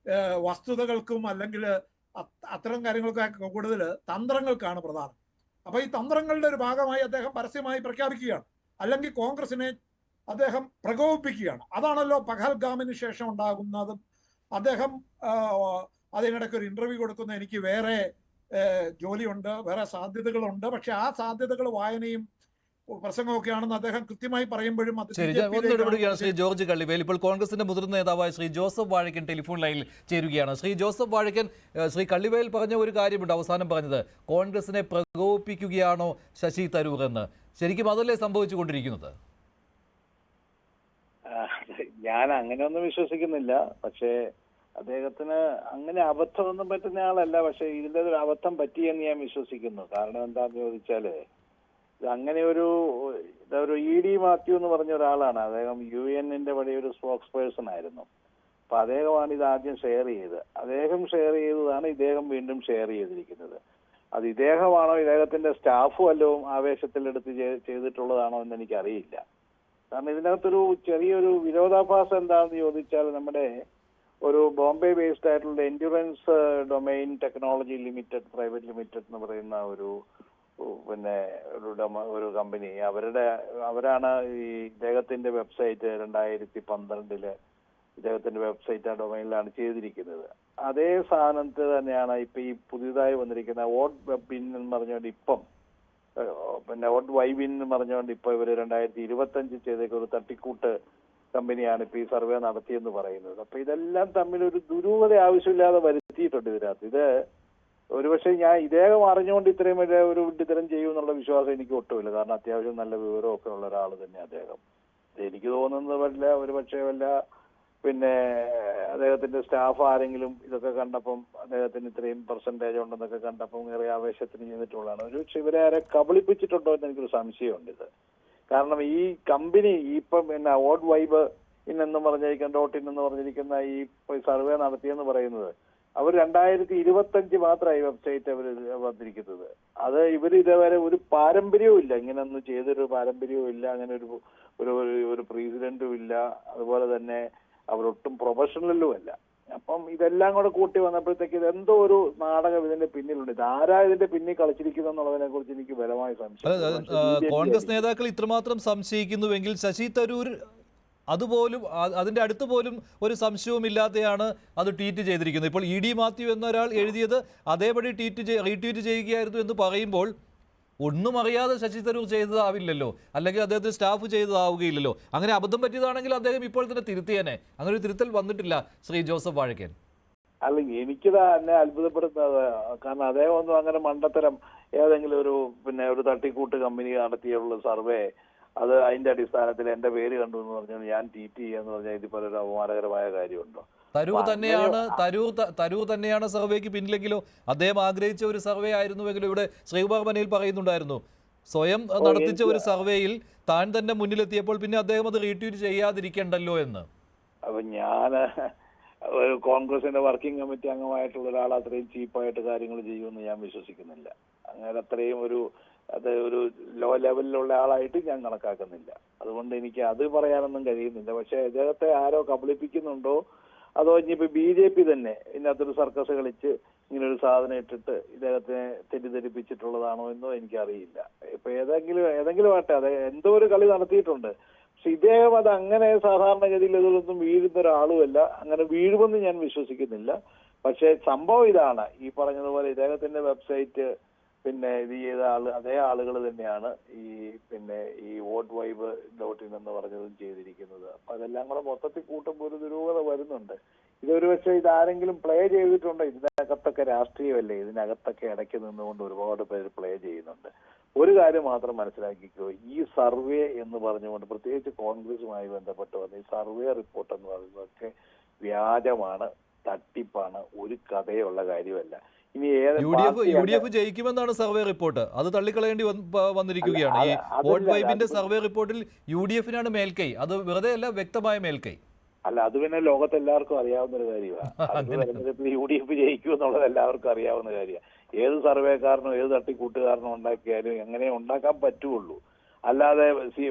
വസ്തുതകൾക്കും അല്ലെങ്കിൽ അത്തരം കാര്യങ്ങൾക്കൊക്കെ കൂടുതൽ തന്ത്രങ്ങൾക്കാണ് പ്രധാനം. അപ്പൊ ഈ തന്ത്രങ്ങളുടെ ഒരു ഭാഗമായി അദ്ദേഹം പരസ്യമായി പ്രഖ്യാപിക്കുകയാണ്, അല്ലെങ്കിൽ കോൺഗ്രസിനെ അദ്ദേഹം പ്രകോപിപ്പിക്കുകയാണ്. അതാണല്ലോ പഹൽഗാമിന് ശേഷം ഉണ്ടാകുന്നതും. അദ്ദേഹം അതിനിടയ്ക്ക് ഒരു ഇന്റർവ്യൂ കൊടുക്കുന്ന, എനിക്ക് വേറെ ജോലിയുണ്ട്, വേറെ സാധ്യതകളുണ്ട്, പക്ഷെ ആ സാധ്യതകൾ വായനയും പ്രസംഗമൊക്കെയാണെന്ന് അദ്ദേഹം കൃത്യമായി പറയുമ്പോഴും ശ്രീ ജോർജ് കള്ളിവേൽ, ഇപ്പോൾ കോൺഗ്രസിന്റെ മുതിർന്ന നേതാവായ ശ്രീ ജോസഫ് വാഴക്കൻ ടെലിഫോൺ ലൈനിൽ ചേരുകയാണ്. ശ്രീ ജോസഫ് വാഴക്കൻ, ശ്രീ കള്ളിവേൽ പറഞ്ഞ ഒരു കാര്യമുണ്ട്, അവസാനം പറഞ്ഞത് കോൺഗ്രസിനെ പ്രകോപിപ്പിക്കുകയാണോ ശശി തരൂർ എന്ന്. ശരിക്കും അതല്ലേ സംഭവിച്ചുകൊണ്ടിരിക്കുന്നത്? ഞാൻ അങ്ങനെയൊന്നും വിശ്വസിക്കുന്നില്ല. പക്ഷേ അദ്ദേഹത്തിന് അങ്ങനെ അബദ്ധമൊന്നും പറ്റുന്ന ആളല്ല. പക്ഷെ ഇതിൻ്റെ ഒരു അബദ്ധം പറ്റിയെന്ന് ഞാൻ വിശ്വസിക്കുന്നു. കാരണം എന്താണെന്ന് ചോദിച്ചാല്, അങ്ങനെ ഒരു ED മാത്യു എന്ന് പറഞ്ഞ ഒരാളാണ്. അദ്ദേഹം UN-ന്റെ വലിയൊരു സ്പോക്സ് പേഴ്സൺ ആയിരുന്നു. അപ്പൊ അദ്ദേഹമാണ് ഇത് ആദ്യം ഷെയർ ചെയ്തത്. അദ്ദേഹം ഷെയർ ചെയ്തതാണ് ഇദ്ദേഹം വീണ്ടും ഷെയർ ചെയ്തിരിക്കുന്നത്. അത് ഇദ്ദേഹമാണോ ഇദ്ദേഹത്തിന്റെ സ്റ്റാഫ് വല്ലതും ആവേശത്തിലെടുത്ത് ചെയ്തിട്ടുള്ളതാണോ എന്ന് എനിക്കറിയില്ല. കാരണം ഇതിനകത്തൊരു ചെറിയൊരു വിരോധാഭാസം എന്താണെന്ന് ചോദിച്ചാൽ, നമ്മുടെ ഒരു ബോംബെ ബേസ്ഡ് ആയിട്ടുള്ള endurance domain technology limited private limited എന്ന് പറയുന്ന ഒരു ഒരു കമ്പനി, അവരാണ് ഈ ഇദ്ദേഹത്തിന്റെ വെബ്സൈറ്റ് 2012 ഇദ്ദേഹത്തിന്റെ വെബ്സൈറ്റ് ആ ഡൊമൈനിലാണ് ചെയ്തിരിക്കുന്നത്. അതേ സാധനത്ത് തന്നെയാണ് ഇപ്പൊ ഈ പുതിയതായി വന്നിരിക്കുന്ന വോട്ട് വെബിൻ എന്ന് പറഞ്ഞുകൊണ്ട് ഇപ്പം വോട്ട് വൈബിൻ എന്ന് പറഞ്ഞുകൊണ്ട് ഇപ്പൊ ഇവര് 2025 ചെയ്തേക്ക് ഒരു തട്ടിക്കൂട്ട് കമ്പനിയാണ് ഇപ്പൊ ഈ സർവേ നടത്തിയെന്ന് പറയുന്നത്. അപ്പൊ ഇതെല്ലാം തമ്മിൽ ഒരു ദുരൂഹത ആവശ്യമില്ലാതെ വരുത്തിയിട്ടുണ്ട് ഇതിനകത്ത്. ഇത് ഒരുപക്ഷെ ഇദ്ദേഹം അറിഞ്ഞുകൊണ്ട് ഇത്രയും വലിയ ഒരു വിഡ്ഢിത്തരം ചെയ്യും എന്നുള്ള വിശ്വാസം എനിക്ക് ഒട്ടുമില്ല. കാരണം അത്യാവശ്യം നല്ല വിവരമൊക്കെ ഉള്ള ഒരാൾ തന്നെ അദ്ദേഹം. എനിക്ക് തോന്നുന്നത് വല്ല അദ്ദേഹത്തിന്റെ സ്റ്റാഫ് ആരെങ്കിലും ഇതൊക്കെ കണ്ടപ്പം അദ്ദേഹത്തിന് ഇത്രയും പെർസെന്റേജ് ഉണ്ടെന്നൊക്കെ കണ്ടപ്പം ഏറെ ആവേശത്തിന് ചെയ്തിട്ടുള്ളതാണ്. ഒരുപക്ഷെ ഇവരെ ആരെ കബളിപ്പിച്ചിട്ടുണ്ടോ എന്ന് എനിക്കൊരു സംശയമുണ്ട് ഇത്. കാരണം ഈ കമ്പനി ഇപ്പം വോട്ട് വൈബ് എന്ന് പറഞ്ഞിരിക്കുന്ന ഈ സർവേ നടത്തിയെന്ന് പറയുന്നത് അവർ 2025 മാത്രമായി വെബ്സൈറ്റ് അവർ വന്നിരിക്കുന്നത്. അത് ഇവർ ഇതേവരെ ഒരു പാരമ്പര്യവും ഇല്ല, ഇങ്ങനെ ഒന്നും ചെയ്തൊരു പാരമ്പര്യവും ഇല്ല, അങ്ങനെ ഒരു പ്രസിഡന്റും ഇല്ല, അതുപോലെ തന്നെ അവരൊട്ടും പ്രൊഫഷണലും അല്ല. അപ്പം ഇതെല്ലാം കൂടെ കൂട്ടി വന്നപ്പോഴത്തേക്ക് ഇതെന്തോ ഒരു നാടകം ഇതിന്റെ പിന്നിലുണ്ട്. ഇത് ആരാ ഇതിന്റെ പിന്നിൽ കളിച്ചിരിക്കുന്നു എന്നുള്ളതിനെ കുറിച്ച് എനിക്ക് ബലമായ സംശയം. കോൺഗ്രസ് നേതാക്കൾ ഇത്രമാത്രം സംശയിക്കുന്നുവെങ്കിൽ ശശി തരൂർ അതുപോലും അതിന്റെ അടുത്ത് പോലും ഒരു സംശയവും ഇല്ലാതെയാണ് അത് ട്വീറ്റ് ചെയ്തിരിക്കുന്നത്. ഇപ്പോൾ ഇ ഡി മാത്യു എന്നൊരാൾ എഴുതിയത് അതേപടി റീട്വീറ്റ് ചെയ്യുകയായിരുന്നു എന്ന് പറയുമ്പോൾ ഒന്നും അറിയാതെ ശശി തരൂർ ചെയ്തതാവില്ലല്ലോ, അല്ലെങ്കിൽ അദ്ദേഹത്തിന് സ്റ്റാഫ് ചെയ്തതാവുകയില്ലല്ലോ. അങ്ങനെ അബദ്ധം പറ്റിയതാണെങ്കിൽ അദ്ദേഹം ഇപ്പോൾ തന്നെ തിരുത്തിയേനെ. അങ്ങനെ ഒരു തിരുത്തൽ വന്നിട്ടില്ല ശ്രീ ജോസഫ് വാഴക്കൻ. അല്ലെങ്കിൽ എനിക്കിത് എന്നെ അത്ഭുതപ്പെടുത്തുന്നത്, കാരണം അദ്ദേഹം ഒന്നും അങ്ങനെ മണ്ടത്തരം ഏതെങ്കിലും ഒരു തട്ടിക്കൂട്ട് കമ്പനി നടത്തിയുള്ള സർവേ അത് അതിന്റെ അടിസ്ഥാനത്തിൽ എന്റെ പേര് കണ്ടു എന്ന് പറഞ്ഞാൽ ഞാൻ ട്വീറ്റ് ചെയ്യാന്ന് പറഞ്ഞാൽ ഇതിപ്പോൾ ഒരു അപമാനകരമായ കാര്യമുണ്ടോ? തരൂർ തന്നെയാണ് സർവേക്ക് പിന്നിലെങ്കിലോ അദ്ദേഹം ആഗ്രഹിച്ച ഒരു സർവേ ആയിരുന്നുവെങ്കിലും ഇവിടെ ശ്രീകുമാർ മനയിൽ പറയുന്നുണ്ടായിരുന്നു സ്വയം നടത്തിച്ച ഒരു സർവേയിൽ താൻ തന്നെ മുന്നിലെത്തിയപ്പോൾ പിന്നെ അദ്ദേഹം അത് റീട്വീറ്റ് ചെയ്യാതിരിക്കണ്ടല്ലോ എന്ന്. അപ്പൊ ഞാൻ ഒരു കോൺഗ്രസിന്റെ വർക്കിംഗ് കമ്മിറ്റി അംഗമായിട്ടുള്ള ഒരാൾ അത്രയും ചീപ്പായിട്ട് കാര്യങ്ങൾ ചെയ്യുമെന്ന് ഞാൻ വിശ്വസിക്കുന്നില്ല. അങ്ങനെ അത്രയും ഒരു ലോ ലെവലിലുള്ള ആളായിട്ട് ഞാൻ കണക്കാക്കുന്നില്ല. അതുകൊണ്ട് എനിക്ക് അത് പറയാനൊന്നും കഴിയുന്നില്ല. പക്ഷെ ഇദ്ദേഹത്തെ ആരോ കബളിപ്പിക്കുന്നുണ്ടോ അതോ ഇനിയിപ്പോ BJP തന്നെ ഇതിനകത്തൊരു സർക്കസ് കളിച്ച് ഇങ്ങനൊരു സാധനം ഇട്ടിട്ട് ഇദ്ദേഹത്തെ തെറ്റിദ്ധരിപ്പിച്ചിട്ടുള്ളതാണോ എന്നോ എനിക്കറിയില്ല. ഇപ്പൊ ഏതെങ്കിലും ആട്ടെ, അത് എന്തോ ഒരു കളി നടത്തിയിട്ടുണ്ട്. പക്ഷെ ഇദ്ദേഹം അത് അങ്ങനെ സാധാരണഗതിയിൽ ഇതിലൊന്നും വീഴുന്ന ഒരാളുമല്ല, അങ്ങനെ വീഴുമെന്ന് ഞാൻ വിശ്വസിക്കുന്നില്ല. പക്ഷെ സംഭവം ഇതാണ്, ഈ പറഞ്ഞതുപോലെ ഇദ്ദേഹത്തിന്റെ വെബ്സൈറ്റ് ഇത് ചെയ്ത അതേ ആളുകൾ തന്നെയാണ് ഈ വോട്ട് വൈബ് .in എന്ന് പറഞ്ഞതും ചെയ്തിരിക്കുന്നത്. അപ്പൊ അതെല്ലാം കൂടെ മൊത്തത്തിൽ കൂട്ടുമ്പോൾ ഒരു ദുരൂഹത വരുന്നുണ്ട്. ഇതൊരു പക്ഷേ ഇതാരെങ്കിലും പ്ലേ ചെയ്തിട്ടുണ്ടോ? ഇതിനകത്തൊക്കെ രാഷ്ട്രീയമല്ലേ, ഇതിനകത്തൊക്കെ ഇടയ്ക്ക് നിന്നുകൊണ്ട് ഒരുപാട് പേര് പ്ലേ ചെയ്യുന്നുണ്ട്. ഒരു കാര്യം മാത്രം മനസ്സിലാക്കിക്കോ, ഈ സർവേ എന്ന് പറഞ്ഞുകൊണ്ട് പ്രത്യേകിച്ച് കോൺഗ്രസുമായി ബന്ധപ്പെട്ട് വന്ന ഈ സർവേ റിപ്പോർട്ട് എന്ന് പറയുന്നതൊക്കെ വ്യാജമാണ്, തട്ടിപ്പാണ്, ഒരു കഥയുള്ള കാര്യമല്ല. UDF ജയിക്കുമെന്നാണ് സർവേ റിപ്പോർട്ട്, അത് തള്ളിക്കളയേണ്ടി വന്നിരിക്കുകയാണ്. ഈ വോട്ട് വൈബിന്റെ സർവേ റിപ്പോർട്ടിൽ UDF-നാണ് മേൽക്കൈ, അത് വെറുതെ അല്ല, വ്യക്തമായ മേൽക്കൈ. അല്ല, അത് പിന്നെ ലോകത്തെല്ലാവർക്കും അറിയാവുന്ന ഒരു കാര്യമാണ്. UDF ജയിക്കും എന്നുള്ളത് എല്ലാവർക്കും അറിയാവുന്ന കാര്യമാണ്. ഏത് സർവേക്കാരനോ ഏത് തട്ടിക്കൂട്ടുകാരനോ ഉണ്ടാക്കിയാലും എങ്ങനെ ഉണ്ടാക്കാൻ പറ്റുള്ളൂ. അല്ലാതെ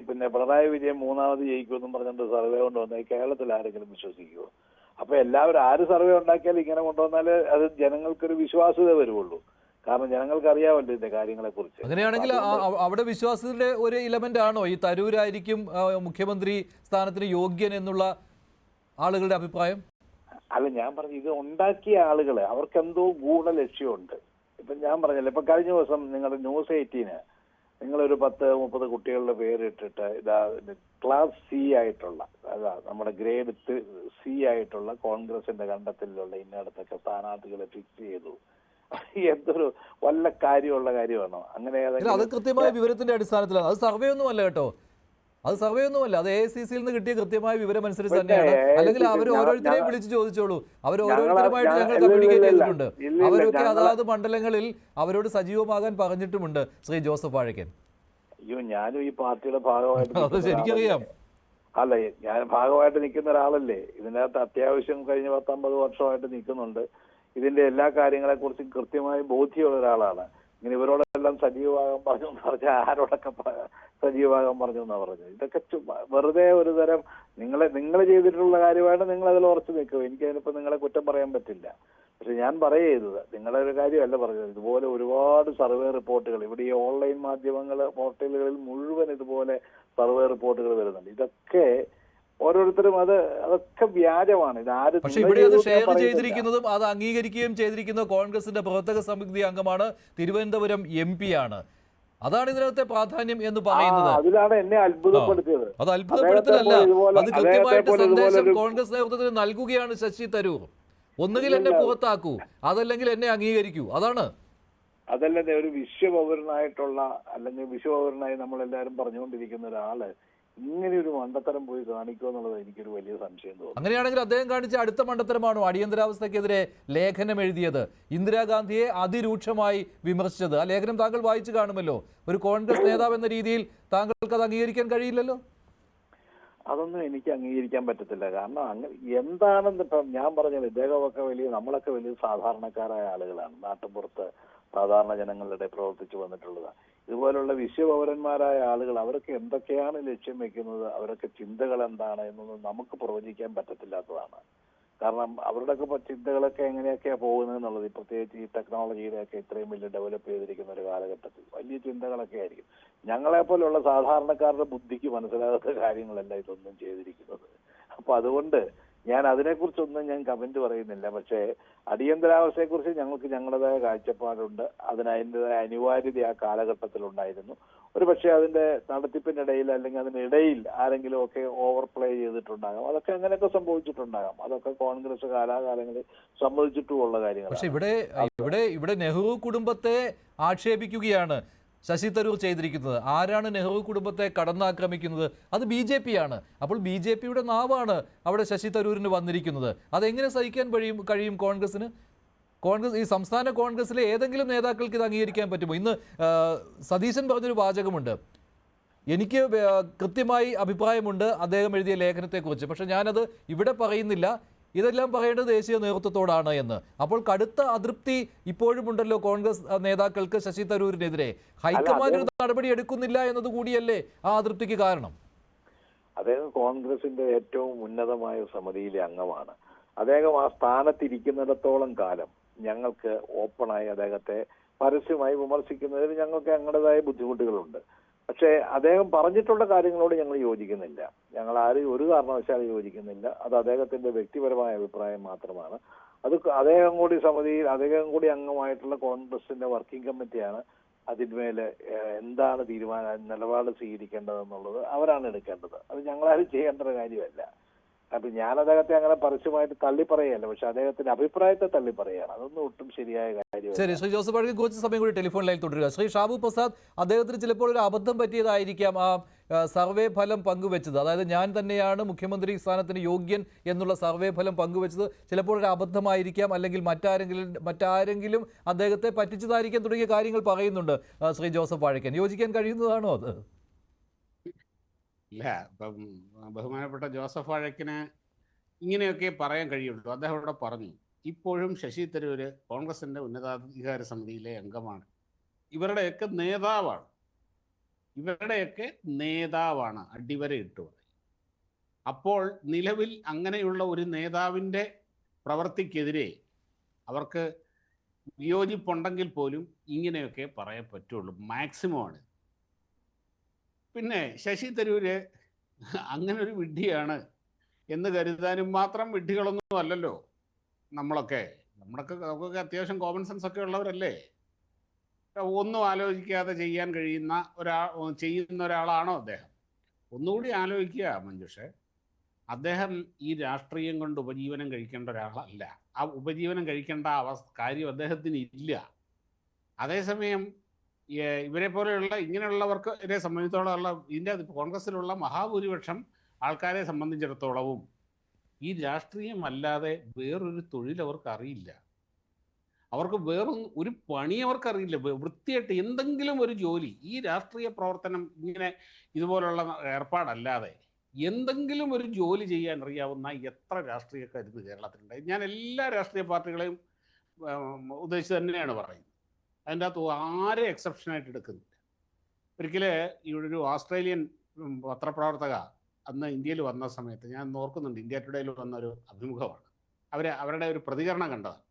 പിണറായി വിജയൻ 3ാമത് ജയിക്കുമെന്നും പറഞ്ഞിട്ട് സർവേ കൊണ്ടുവന്നാൽ കേരളത്തിൽ ആരെങ്കിലും വിശ്വസിക്കുമോ? അപ്പൊ എല്ലാവരും ആര് സർവേ ഉണ്ടാക്കിയാലും ഇങ്ങനെ കൊണ്ടുവന്നാൽ അത് ജനങ്ങൾക്കൊരു വിശ്വാസ്യത വരുള്ളൂ. കാരണം ജനങ്ങൾക്ക് അറിയാമല്ലോ ഇതിന്റെ കാര്യങ്ങളെ കുറിച്ച്. അങ്ങനെയാണെങ്കിൽ അവിടെ വിശ്വാസത്തിന്റെ ഒരു എലമെന്റ് ആണോ ഈ തരൂരായിരിക്കും മുഖ്യമന്ത്രി സ്ഥാനത്തിന് യോഗ്യൻ എന്നുള്ള ആളുകളുടെ അഭിപ്രായം? അല്ല, ഞാൻ പറഞ്ഞു ഇത് ഉണ്ടാക്കിയ ആളുകള് അവർക്ക് എന്തോ ഗൂഢ ലക്ഷ്യമുണ്ട്. ഇപ്പൊ ഞാൻ പറഞ്ഞല്ലോ, ഇപ്പൊ കഴിഞ്ഞ ദിവസം നിങ്ങളുടെ News 18 നിങ്ങളൊരു 10-30 കുട്ടികളുടെ പേരിട്ടിട്ട് ക്ലാസ് C ആയിട്ടുള്ള, നമ്മുടെ ഗ്രേഡ് C ആയിട്ടുള്ള കോൺഗ്രസിന്റെ കണ്ടെത്തലിലുള്ള ഇന്നടത്തൊക്കെ സ്ഥാനാർത്ഥികളെ ഫിക്സ് ചെയ്തു. എന്തൊരു വല്ല കാര്യമുള്ള കാര്യമാണോ? അങ്ങനെ അത് കൃത്യമായ വിവരത്തിന്റെ അടിസ്ഥാനത്തിലാണ്. അത് സർവേ ഒന്നുമല്ല കേട്ടോ, അത് സർവേ ഒന്നുമല്ല, അത് AICC-യിൽ നിന്ന് കിട്ടിയ കൃത്യമായ വിവരം അനുസരിച്ച് തന്നെയാണ്. അല്ലെങ്കിൽ അവർ ഓരോരുത്തരെയും വിളിച്ചു ചോദിച്ചോളൂ, അവർ ഓരോരുത്തരുമായിട്ട് ഞങ്ങൾ കമ്മ്യൂണിക്കേറ്റ് ചെയ്തിട്ടുണ്ട്. അവരൊക്കെ അതാത് മണ്ഡലങ്ങളിൽ അവരോട് സജീവമാകാൻ പറഞ്ഞിട്ടുമുണ്ട്. ശ്രീ ജോസഫ് വാഴക്കൻ, അയ്യോ, ഞാനും ഈ പാർട്ടിയുടെ ഭാഗമായിട്ട് എനിക്കറിയാം. അല്ല, ഞാൻ ഭാഗമായിട്ട് നിൽക്കുന്ന ഒരാളല്ലേ. ഇതിനകത്ത് അത്യാവശ്യം കഴിഞ്ഞ 10-50 വർഷമായിട്ട് നിൽക്കുന്നുണ്ട്. ഇതിന്റെ എല്ലാ കാര്യങ്ങളെ കുറിച്ചും കൃത്യമായി ബോധ്യമുള്ള ഒരാളാണ്. ഇങ്ങനെ ഇവരോടെല്ലാം സജീവമാകാൻ പറഞ്ഞു എന്ന് പറഞ്ഞാൽ ആരോടൊക്കെ സജീവമാകാൻ പറഞ്ഞു എന്നാ പറഞ്ഞത്. ഇതൊക്കെ വെറുതെ ഒരു തരം നിങ്ങൾ ചെയ്തിട്ടുള്ള കാര്യമായിട്ട് നിങ്ങൾ അതിൽ ഉറച്ചു നിൽക്കും. എനിക്കതിനിപ്പോൾ നിങ്ങളെ കുറ്റം പറയാൻ പറ്റില്ല. പക്ഷെ ഞാൻ പറയുന്നത് നിങ്ങളെ ഒരു കാര്യമല്ല പറഞ്ഞത്. ഇതുപോലെ ഒരുപാട് സർവേ റിപ്പോർട്ടുകൾ ഇവിടെ ഈ ഓൺലൈൻ മാധ്യമങ്ങൾ പോർട്ടലുകളിൽ മുഴുവൻ ഇതുപോലെ സർവേ റിപ്പോർട്ടുകൾ വരുന്നുണ്ട്. ഇതൊക്കെ ഓരോരുത്തരും അതൊക്കെ വ്യാജമാണ്. ഇതാരും പക്ഷെ ഇവിടെ അത് ഷെയർ ചെയ്തിരിക്കുന്നതും അത് അംഗീകരിക്കുകയും ചെയ്തിരിക്കുന്നത് കോൺഗ്രസിന്റെ പ്രവർത്തക സമിതി അംഗമാണ്, തിരുവനന്തപുരം MP ആണ്. അതാണ് ഇതിനകത്തെ പ്രാധാന്യം എന്ന് പറയുന്നത്. അതിലാണ് എന്നെ അത്ഭുതപ്പെടുത്തിയത്. അത് അത്ഭുതപ്പെടുത്തലല്ല, അത് കൃത്യമായിട്ട് സന്ദേശം കോൺഗ്രസ് നേതൃത്വത്തിന് നൽകുകയാണ് ശശി തരൂർ. ഒന്നുകിൽ എന്നെ പുറത്താക്കൂ, അതല്ലെങ്കിൽ എന്നെ അംഗീകരിക്കൂ. അതാണ് അതല്ലേ ഒരു വിശ്വപൗരനായിട്ടുള്ള അല്ലെങ്കിൽ വിശ്വപൗരനായി നമ്മളെല്ലാവരും പറഞ്ഞുകൊണ്ടിരിക്കുന്ന ഒരാള് ഇങ്ങനെ ഒരു മണ്ടത്തരം പോയി കാണിക്കുമോ എന്നുള്ളത് എനിക്കൊരു വലിയ സംശയം തോന്നുന്നു. അങ്ങനെയാണെങ്കിൽ അദ്ദേഹം കാണിച്ച അടുത്ത മണ്ടത്തരമാണോ അടിയന്തരാവസ്ഥക്കെതിരെ ലേഖനം എഴുതിയത്, ഇന്ദിരാഗാന്ധിയെ അതിരൂക്ഷമായി വിമർശിച്ചത്? ആ ലേഖനം താങ്കൾ വായിച്ചു കാണുമല്ലോ. ഒരു കോൺഗ്രസ് നേതാവ് എന്ന രീതിയിൽ താങ്കൾക്ക് അത് അംഗീകരിക്കാൻ കഴിയില്ലല്ലോ. അതൊന്നും എനിക്ക് അംഗീകരിക്കാൻ പറ്റത്തില്ല. കാരണം അങ്ങനെ എന്താണെന്ന് ഇപ്പം ഞാൻ പറഞ്ഞത്, ഇദ്ദേഹമൊക്കെ നമ്മളൊക്കെ വലിയ സാധാരണക്കാരായ ആളുകളാണ്, നാട്ടുപുറത്ത് സാധാരണ ജനങ്ങളുടെ പ്രവർത്തിച്ചു വന്നിട്ടുള്ളതാണ്. ഇതുപോലുള്ള വിശ്വപൗരന്മാരായ ആളുകൾ അവരൊക്കെ എന്തൊക്കെയാണ് ലക്ഷ്യം വെക്കുന്നത്, അവരൊക്കെ ചിന്തകൾ എന്താണ് എന്നൊന്നും നമുക്ക് പ്രവചിക്കാൻ പറ്റത്തില്ലാത്തതാണ്. കാരണം അവരുടെയൊക്കെ ചിന്തകളൊക്കെ എങ്ങനെയൊക്കെയാണ് പോകുന്നത് എന്നുള്ളത്, പ്രത്യേകിച്ച് ഈ ടെക്നോളജിയിലൊക്കെ ഇത്രയും വലിയ ഡെവലപ്പ് ചെയ്തിരിക്കുന്ന ഒരു കാലഘട്ടത്തിൽ വലിയ ചിന്തകളൊക്കെ ആയിരിക്കും. ഞങ്ങളെപ്പോലുള്ള സാധാരണക്കാരുടെ ബുദ്ധിക്ക് മനസ്സിലാകാത്ത കാര്യങ്ങളല്ല ഇതൊന്നും ചെയ്തിരിക്കുന്നത്. അപ്പൊ അതുകൊണ്ട് ഞാൻ അതിനെക്കുറിച്ചൊന്നും ഞാൻ കമന്റ് പറയുന്നില്ല. പക്ഷേ അടിയന്തരാവസ്ഥയെക്കുറിച്ച് ഞങ്ങൾക്ക് ഞങ്ങളുടേതായ കാഴ്ചപ്പാടുണ്ട്. അതിൻ്റെതായ അനിവാര്യത ആ കാലഘട്ടത്തിൽ ഉണ്ടായിരുന്നു. ഒരു പക്ഷേ അതിന്റെ നടത്തിപ്പിനിടയിൽ അല്ലെങ്കിൽ അതിനിടയിൽ ആരെങ്കിലും ഒക്കെ ഓവർ പ്ലേ ചെയ്തിട്ടുണ്ടാകാം. അതൊക്കെ അങ്ങനെയൊക്കെ സംഭവിച്ചിട്ടുണ്ടാകാം. അതൊക്കെ കോൺഗ്രസ് കാലാകാലങ്ങളിൽ സമ്മതിച്ചിട്ടുമുള്ള കാര്യങ്ങളാണ്. പക്ഷെ ഇവിടെ നെഹ്റു കുടുംബത്തെ ആക്ഷേപിക്കുകയാണ് ശശി തരൂർ ചെയ്തിരിക്കുന്നത്. ആരാണ് നെഹ്റു കുടുംബത്തെ കടന്നാക്രമിക്കുന്നത്? അത് BJP ആണ്. അപ്പോൾ BJPയുടെ നാവാണ് അവിടെ ശശി തരൂരിന് വന്നിരിക്കുന്നത്. അതെങ്ങനെ സഹിക്കാൻ കഴിയും കോൺഗ്രസിന്? ഈ സംസ്ഥാന കോൺഗ്രസിലെ ഏതെങ്കിലും നേതാക്കൾക്ക് ഇത് അംഗീകരിക്കാൻ പറ്റുമോ? ഇന്ന് സതീശൻ പറഞ്ഞൊരു വാചകമുണ്ട്, എനിക്ക് കൃത്യമായി അഭിപ്രായമുണ്ട് അദ്ദേഹം എഴുതിയ ലേഖനത്തെക്കുറിച്ച്, പക്ഷെ ഞാനത് ഇവിടെ പറയുന്നില്ല, ഇതെല്ലാം പറയേണ്ടത് ദേശീയ നേതൃത്വത്തോടാണ് എന്ന്. അപ്പോൾ കടുത്ത അതൃപ്തി ഇപ്പോഴും ഉണ്ടല്ലോ കോൺഗ്രസ് നേതാക്കൾക്ക് ശശി തരൂരിനെതിരെ. ഹൈക്കമാൻഡ് ഒരു നടപടി എടുക്കുന്നില്ല എന്നത് കൂടിയല്ലേ ആ അതൃപ്തിക്ക് കാരണം? അദ്ദേഹം കോൺഗ്രസിന്റെ ഏറ്റവും ഉന്നതമായ സമിതിയിലെ അംഗമാണ്. അദ്ദേഹം ആ സ്ഥാനത്തിരിക്കുന്നിടത്തോളം കാലം ഞങ്ങൾക്ക് ഓപ്പണായി അദ്ദേഹത്തെ പരസ്യമായി വിമർശിക്കുന്നതിൽ ഞങ്ങൾക്ക് ഞങ്ങളുടേതായ ബുദ്ധിമുട്ടുകളുണ്ട്. പക്ഷേ അദ്ദേഹം പറഞ്ഞിട്ടുള്ള കാര്യങ്ങളോട് ഞങ്ങൾ യോജിക്കുന്നില്ല. ഞങ്ങൾ ആരും ഒരു കാരണവശാലും യോജിക്കുന്നില്ല. അത് അദ്ദേഹത്തിന്റെ വ്യക്തിപരമായ അഭിപ്രായം മാത്രമാണ്. അത് അദ്ദേഹം കൂടി അംഗമായിട്ടുള്ള കോൺഗ്രസിന്റെ വർക്കിംഗ് കമ്മിറ്റിയാണ് അതിന്മേൽ എന്താണ് നിലപാട് സ്വീകരിക്കേണ്ടതെന്നുള്ളത് അവരാണ് എടുക്കേണ്ടത്. അത് ഞങ്ങളാരും ചെയ്യേണ്ട ഒരു കാര്യമല്ല. അപ്പൊ ഞാൻ അദ്ദേഹത്തെ അങ്ങനെ പരസ്യമായിട്ട് തള്ളിപ്പറയല്ല, പക്ഷെ അദ്ദേഹത്തിന്റെ അഭിപ്രായത്തെ തള്ളിപ്പറയാണ്. അതൊന്നും ഒട്ടും ശരിയായ കാര്യമല്ല. ശരി, ശ്രീ ജോസഫ് പഴകി കുറച്ച് സമയം കൂടി ടെലിഫോൺ ലൈൻ തുടരുക. ശ്രീ ഷാബു പ്രസാദ്, അദ്ദേഹത്തിന് ചിലപ്പോൾ ഒരു അബദ്ധം പറ്റിയതായിരിക്കാം ആ സർവേ ഫലം പങ്കുവെച്ചത്. അതായത് ഞാൻ തന്നെയാണ് മുഖ്യമന്ത്രി സ്ഥാനത്തിന് യോഗ്യൻ എന്നുള്ള സർവേ ഫലം പങ്കുവെച്ചത് ചിലപ്പോൾ ഒരു അബദ്ധമായിരിക്കാം, അല്ലെങ്കിൽ മറ്റാരെങ്കിലും അദ്ദേഹത്തെ പറ്റിച്ചതായിരിക്കാം തുടങ്ങിയ കാര്യങ്ങൾ പറയുന്നുണ്ട് ശ്രീ ജോസഫ് പഴക്കൻ. യോജിക്കാൻ കഴിയുന്നതാണോ അത്? ഇല്ല, ഇപ്പം ബഹുമാനപ്പെട്ട ജോസഫ് വാഴക്കിന് ഇങ്ങനെയൊക്കെ പറയാൻ കഴിയുള്ളൂ. അദ്ദേഹം ഇവിടെ പറഞ്ഞു, ഇപ്പോഴും ശശി തരൂര് കോൺഗ്രസിന്റെ ഉന്നതാധികാര സമിതിയിലെ അംഗമാണ്, ഇവരുടെയൊക്കെ നേതാവാണ്, അടിവര ഇട്ടു പറയും. അപ്പോൾ നിലവിൽ അങ്ങനെയുള്ള ഒരു നേതാവിൻ്റെ പ്രവൃത്തിക്കെതിരെ അവർക്ക് വിയോജിപ്പുണ്ടെങ്കിൽ പോലും ഇങ്ങനെയൊക്കെ പറയാൻ പറ്റുള്ളൂ, മാക്സിമമാണ്. പിന്നെ ശശി തരൂര് അങ്ങനെ ഒരു വിഡ്ഢിയാണ് എന്ന് കരുതാനും മാത്രം വിഡ്ഢികളൊന്നും അല്ലല്ലോ നമുക്കൊക്കെ അത്യാവശ്യം കോമൺ സെൻസ് ഒക്കെ ഉള്ളവരല്ലേ. ഒന്നും ആലോചിക്കാതെ ചെയ്യാൻ ചെയ്യുന്ന ഒരാളാണോ അദ്ദേഹം? ഒന്നുകൂടി ആലോചിക്കുക മഞ്ജുഷേ, അദ്ദേഹം ഈ രാഷ്ട്രീയം കൊണ്ട് ഉപജീവനം കഴിക്കേണ്ട ഒരാളല്ല. ആ ഉപജീവനം കഴിക്കേണ്ട കാര്യം അദ്ദേഹത്തിന് ഇല്ല. അതേസമയം ഇവരെ പോലെയുള്ള ഇങ്ങനെയുള്ളവർക്ക് ഇവരെ സംബന്ധിച്ചിടത്തോളം ഇതിൻ്റെ കോൺഗ്രസ്സിലുള്ള മഹാഭൂരിപക്ഷം ആൾക്കാരെ സംബന്ധിച്ചിടത്തോളവും ഈ രാഷ്ട്രീയം അല്ലാതെ വേറൊരു തൊഴിൽ അവർക്ക് അറിയില്ല. അവർക്ക് ഒരു പണി അവർക്കറിയില്ല. വൃത്തിയായിട്ട് എന്തെങ്കിലും ഒരു ജോലി, ഈ രാഷ്ട്രീയ പ്രവർത്തനം ഇങ്ങനെ ഇതുപോലുള്ള ഏർപ്പാടല്ലാതെ എന്തെങ്കിലും ഒരു ജോലി ചെയ്യാൻ അറിയാവുന്ന എത്ര രാഷ്ട്രീയക്കാർ ഇത് കേരളത്തിലുണ്ട്. ഞാൻ എല്ലാ രാഷ്ട്രീയ പാർട്ടികളെയും ഉദ്ദേശിച്ച് തന്നെയാണ് പറയുന്നത്. അതിൻ്റെ അകത്ത് ആരെ എക്സെപ്ഷനായിട്ട് എടുക്കുന്നില്ല. ഒരിക്കൽ ഇവിടെ ഒരു ഓസ്ട്രേലിയൻ പത്രപ്രവർത്തക അന്ന് ഇന്ത്യയിൽ വന്ന സമയത്ത് ഞാൻ ഓർക്കുന്നുണ്ട്, ഇന്ത്യ ടുഡേയിൽ വന്ന ഒരു അഭിമുഖമാണ്. അവരുടെ ഒരു പ്രതികരണം കണ്ടതാണ്.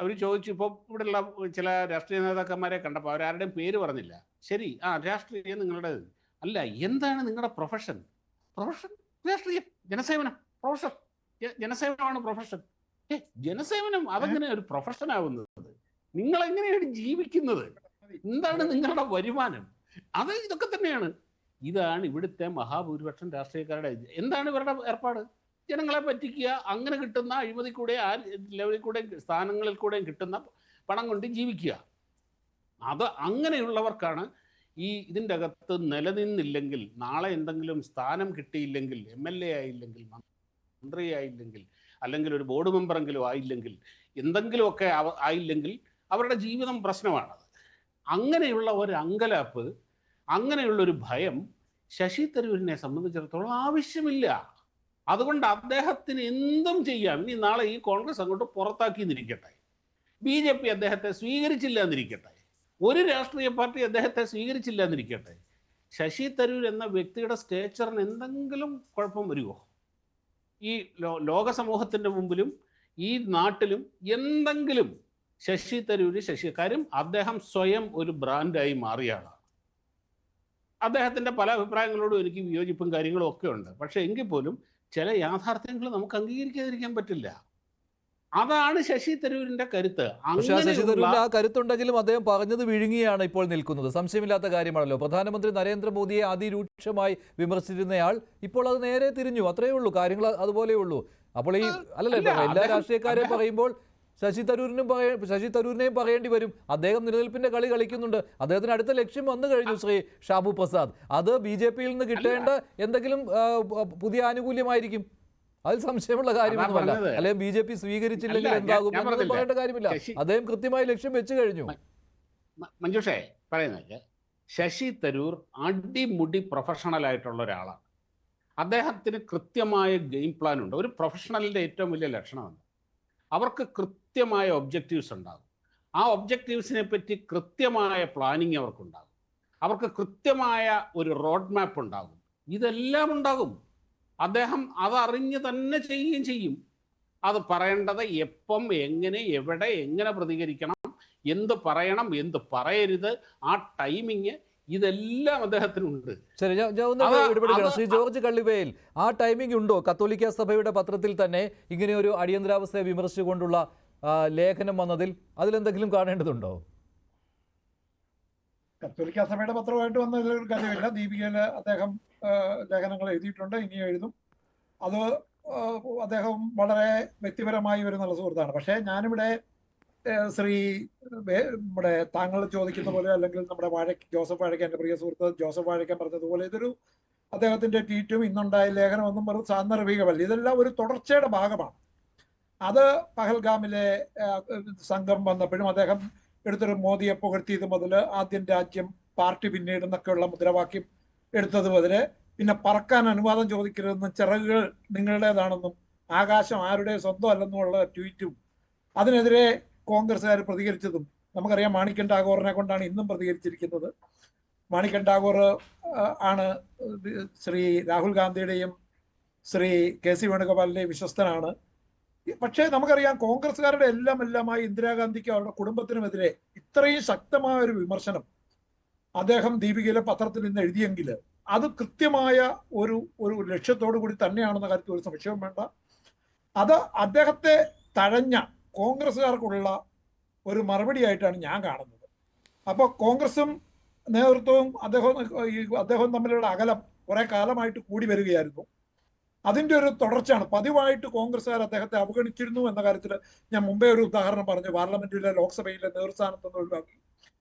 അവർ ചോദിച്ചു, ഇപ്പോൾ ഇവിടെയുള്ള ചില രാഷ്ട്രീയ നേതാക്കന്മാരെ കണ്ടപ്പോൾ അവരാരുടെയും പേര് പറഞ്ഞില്ല. ശരി, രാഷ്ട്രീയം നിങ്ങളുടെ അല്ല, എന്താണ് നിങ്ങളുടെ പ്രൊഫഷൻ? രാഷ്ട്രീയം, ജനസേവനം, പ്രൊഫഷൻ, ജനസേവനമാണ് പ്രൊഫഷൻ. ജനസേവനം അതെങ്ങനെ ഒരു പ്രൊഫഷൻ ആവുന്നത്? നിങ്ങൾ എങ്ങനെയാണ് ജീവിക്കുന്നത്? എന്താണ് നിങ്ങളുടെ വരുമാനം? ഇതൊക്കെ തന്നെയാണ്. ഇതാണ് ഇവിടുത്തെ മഹാഭൂരിപക്ഷം രാഷ്ട്രീയക്കാരുടെ. എന്താണ് ഇവരുടെ ഏർപ്പാട്? ജനങ്ങളെ പറ്റിക്കുക, അങ്ങനെ കിട്ടുന്ന അഴിമതി കൂടെ ആ ലെവലിൽ കൂടെ സ്ഥാനങ്ങളിൽ കൂടെയും കിട്ടുന്ന പണം കൊണ്ട് ജീവിക്കുക. അങ്ങനെയുള്ളവർക്കാണ് ഇതിൻ്റെ അകത്ത് നിലനിന്നില്ലെങ്കിൽ, നാളെ എന്തെങ്കിലും സ്ഥാനം കിട്ടിയില്ലെങ്കിൽ, MLA ആയില്ലെങ്കിൽ, മന്ത്രിയായില്ലെങ്കിൽ, അല്ലെങ്കിൽ ഒരു ബോർഡ് മെമ്പറെങ്കിലും ആയില്ലെങ്കിൽ, എന്തെങ്കിലുമൊക്കെ ആയില്ലെങ്കിൽ അവരുടെ ജീവിതം പ്രശ്നമാണത്. അങ്ങനെയുള്ള ഒരു അങ്കലാപ്പ്, അങ്ങനെയുള്ളൊരു ഭയം ശശി തരൂരിനെ സംബന്ധിച്ചിടത്തോളം ആവശ്യമില്ല. അതുകൊണ്ട് അദ്ദേഹത്തിന് എന്തും ചെയ്യാം. ഇനി നാളെ ഈ കോൺഗ്രസ് അങ്ങോട്ട് പുറത്താക്കി എന്നിരിക്കട്ടെ, BJP അദ്ദേഹത്തെ സ്വീകരിച്ചില്ല എന്നിരിക്കട്ടെ, ഒരു രാഷ്ട്രീയ പാർട്ടി അദ്ദേഹത്തെ സ്വീകരിച്ചില്ല എന്നിരിക്കട്ടെ, ശശി തരൂർ എന്ന വ്യക്തിയുടെ സ്റ്റേച്ചറിന് എന്തെങ്കിലും കുഴപ്പം വരുമോ? ഈ ലോക സമൂഹത്തിൻ്റെ മുമ്പിലും ഈ നാട്ടിലും എന്തെങ്കിലും ശശി തരൂര് കാര്യം അദ്ദേഹം സ്വയം ഒരു ബ്രാൻഡായി മാറിയാണ്. അദ്ദേഹത്തിൻ്റെ പല അഭിപ്രായങ്ങളോടും എനിക്ക് വിയോജിപ്പും കാര്യങ്ങളും ഒക്കെ ഉണ്ട്. പക്ഷെ എങ്കിൽ പോലും ചില യാഥാർത്ഥ്യങ്ങൾ നമുക്ക് അംഗീകരിക്കാതിരിക്കാൻ പറ്റില്ല. അതാണ് ശശി തരൂരിന്റെ കരുത്ത്. പക്ഷേ ശശി തരൂരിന്റെ ആ കരുത്തുണ്ടെങ്കിലും അദ്ദേഹം പറഞ്ഞത് വിഴുങ്ങിയാണ് ഇപ്പോൾ നിൽക്കുന്നത്. സംശയമില്ലാത്ത കാര്യമാണല്ലോ. പ്രധാനമന്ത്രി നരേന്ദ്രമോദിയെ അതിരൂക്ഷമായി വിമർശിച്ചിരുന്നയാൾ ഇപ്പോൾ അത് നേരെ തിരിഞ്ഞു. അത്രയേ ഉള്ളൂ, കാര്യങ്ങൾ അതുപോലെ ഉള്ളൂ. അപ്പോൾ അല്ലല്ലോ, എല്ലാ രാഷ്ട്രീയക്കാരെയും പറയുമ്പോൾ ശശി തരൂരിനെയും പറയേണ്ടി വരും. അദ്ദേഹം നിലനിൽപ്പിന്റെ കളി കളിക്കുന്നുണ്ട്. അദ്ദേഹത്തിന് അടുത്ത ലക്ഷ്യം വന്നു കഴിഞ്ഞു, ശ്രീ ഷാബു പ്രസാദ്. അത് BJP-യിൽ നിന്ന് കിട്ടേണ്ട എന്തെങ്കിലും പുതിയ ആനുകൂല്യമായിരിക്കും. അതിൽ സംശയമുള്ള കാര്യമൊന്നുമല്ല. അല്ലെങ്കിൽ BJP സ്വീകരിച്ചില്ലെങ്കിൽ എന്താകും എന്നൊന്നും പറയേണ്ട കാര്യമില്ല. അദ്ദേഹം കൃത്യമായി ലക്ഷ്യം വെച്ചു കഴിഞ്ഞു. മഞ്ജുഷേ പറയുന്നത്, ശശി തരൂർ അടിമുടി പ്രൊഫഷണൽ ആയിട്ടുള്ള ഒരാളാണ്. അദ്ദേഹത്തിന് കൃത്യമായ ഗെയിം പ്ലാൻ ഉണ്ട്. ഒരു പ്രൊഫഷണലിന്റെ ഏറ്റവും വലിയ ലക്ഷണമാണ് അവർക്ക് കൃത്യമായ ഒബ്ജക്റ്റീവ്സ് ഉണ്ടാകും. ആ ഒബ്ജക്റ്റീവ്സിനെ പറ്റി കൃത്യമായ പ്ലാനിങ് അവർക്കുണ്ടാകും. അവർക്ക് കൃത്യമായ ഒരു റോഡ് മാപ്പ് ഉണ്ടാകും. ഇതെല്ലാം ഉണ്ടാകും. അദ്ദേഹം അതറിഞ്ഞ് തന്നെ ചെയ്യുകയും ചെയ്യും. അത് പറയേണ്ടത് എപ്പം, എങ്ങനെ, എവിടെ, എങ്ങനെ പ്രതികരിക്കണം, എന്ത് പറയണം, എന്ത് പറയരുത്, ആ ടൈമിങ്, ഇതെല്ലാം അദ്ദേഹത്തിനുണ്ട്. ശരി, ശ്രീ ജോർജ് കള്ളിവേൽ, ആ ടൈമിംഗ് ഉണ്ടോ? കത്തോലിക്ക സഭയുടെ പത്രത്തിൽ തന്നെ ഇങ്ങനെ ഒരു അടിയന്തരാവസ്ഥയെ വിമർശിച്ചുകൊണ്ടുള്ള ലേഖനം വന്നതിൽ അതിലെന്തെങ്കിലും കാണേണ്ടതുണ്ടോ? കത്തോലിക്ക സഭയുടെ പത്രമായിട്ട് വന്നതിലൊരു കാര്യമില്ല. ദീപികയില് അദ്ദേഹം ലേഖനങ്ങൾ എഴുതിയിട്ടുണ്ട്, ഇനിയും എഴുതും. അത് അദ്ദേഹം വളരെ വ്യക്തിപരമായി ഒരു നല്ല സുഹൃത്താണ്. പക്ഷേ ഞാനിവിടെ നമ്മുടെ താങ്കൾ ചോദിക്കുന്ന പോലെ, അല്ലെങ്കിൽ നമ്മുടെ ജോസഫ് വാഴയ്ക്കൻ, എൻ്റെ പ്രിയ സുഹൃത്ത് ജോസഫ് വാഴയ്ക്കൻ പറഞ്ഞതുപോലെ, ഇതൊരു അദ്ദേഹത്തിന്റെ ട്വീറ്റും ഇന്നുണ്ടായ ലേഖനം ഒന്നും വെറും സാന്ദർഭികമല്ല. ഇതെല്ലാം ഒരു തുടർച്ചയുടെ ഭാഗമാണ്. അത് പഹൽഗാമിലെ സംഘം വന്നപ്പോഴും അദ്ദേഹം എടുത്തൊരു മോദിയെ പുകഴ്ത്തിയത് മുതൽ, ആദ്യം രാജ്യം പാർട്ടി പിന്നീട് എന്നൊക്കെയുള്ള മുദ്രാവാക്യം എടുത്തത് മുതൽ, പിന്നെ പറക്കാൻ അനുവാദം ചോദിക്കരുതെന്നും ചിറകുകൾ നിങ്ങളുടേതാണെന്നും ആകാശം ആരുടെ സ്വന്തം അല്ലെന്നുമുള്ള ട്വീറ്റും, അതിനെതിരെ കോൺഗ്രസ്സുകാർ പ്രതികരിച്ചതും നമുക്കറിയാം. മാണിക്കൻ ടാഗോറിനെ കൊണ്ടാണ് ഇന്നും പ്രതികരിച്ചിരിക്കുന്നത്. മാണിക്കൻ ടാഗോർ ആണ് ശ്രീ രാഹുൽ ഗാന്ധിയുടെയും ശ്രീ KC വേണുഗോപാലിന്റെയും വിശ്വസ്തനാണ്. പക്ഷേ നമുക്കറിയാം, കോൺഗ്രസ്സുകാരുടെ എല്ലാമായി ഇന്ദിരാഗാന്ധിക്കും അവരുടെ കുടുംബത്തിനുമെതിരെ ഇത്രയും ശക്തമായ ഒരു വിമർശനം അദ്ദേഹം ദീപികയിലെ പത്രത്തിൽ നിന്ന് എഴുതിയെങ്കിൽ അത് കൃത്യമായ ഒരു ലക്ഷ്യത്തോടു കൂടി തന്നെയാണെന്ന കാര്യത്തിൽ ഒരു സംശയവും വേണ്ട. അത് അദ്ദേഹത്തെ തഴഞ്ഞ കോൺഗ്രസ്സുകാർക്കുള്ള ഒരു മറുപടിയായിട്ടാണ് ഞാൻ കാണുന്നത്. അപ്പോൾ കോൺഗ്രസും നേതൃത്വവും അദ്ദേഹവും തമ്മിലുള്ള അകലം കുറെ കാലമായിട്ട് കൂടി വരികയായിരുന്നു. അതിൻ്റെ ഒരു തുടർച്ചയാണ്. പതിവായിട്ട് കോൺഗ്രസ്സുകാർ അദ്ദേഹത്തെ അവഗണിച്ചിരുന്നു എന്ന കാര്യത്തിൽ ഞാൻ മുമ്പേ ഒരു ഉദാഹരണം പറഞ്ഞു. പാർലമെന്റിലെ ലോക്സഭയിലെ നേതൃസ്ഥാനത്തൊന്ന് ഒഴിവാക്കി.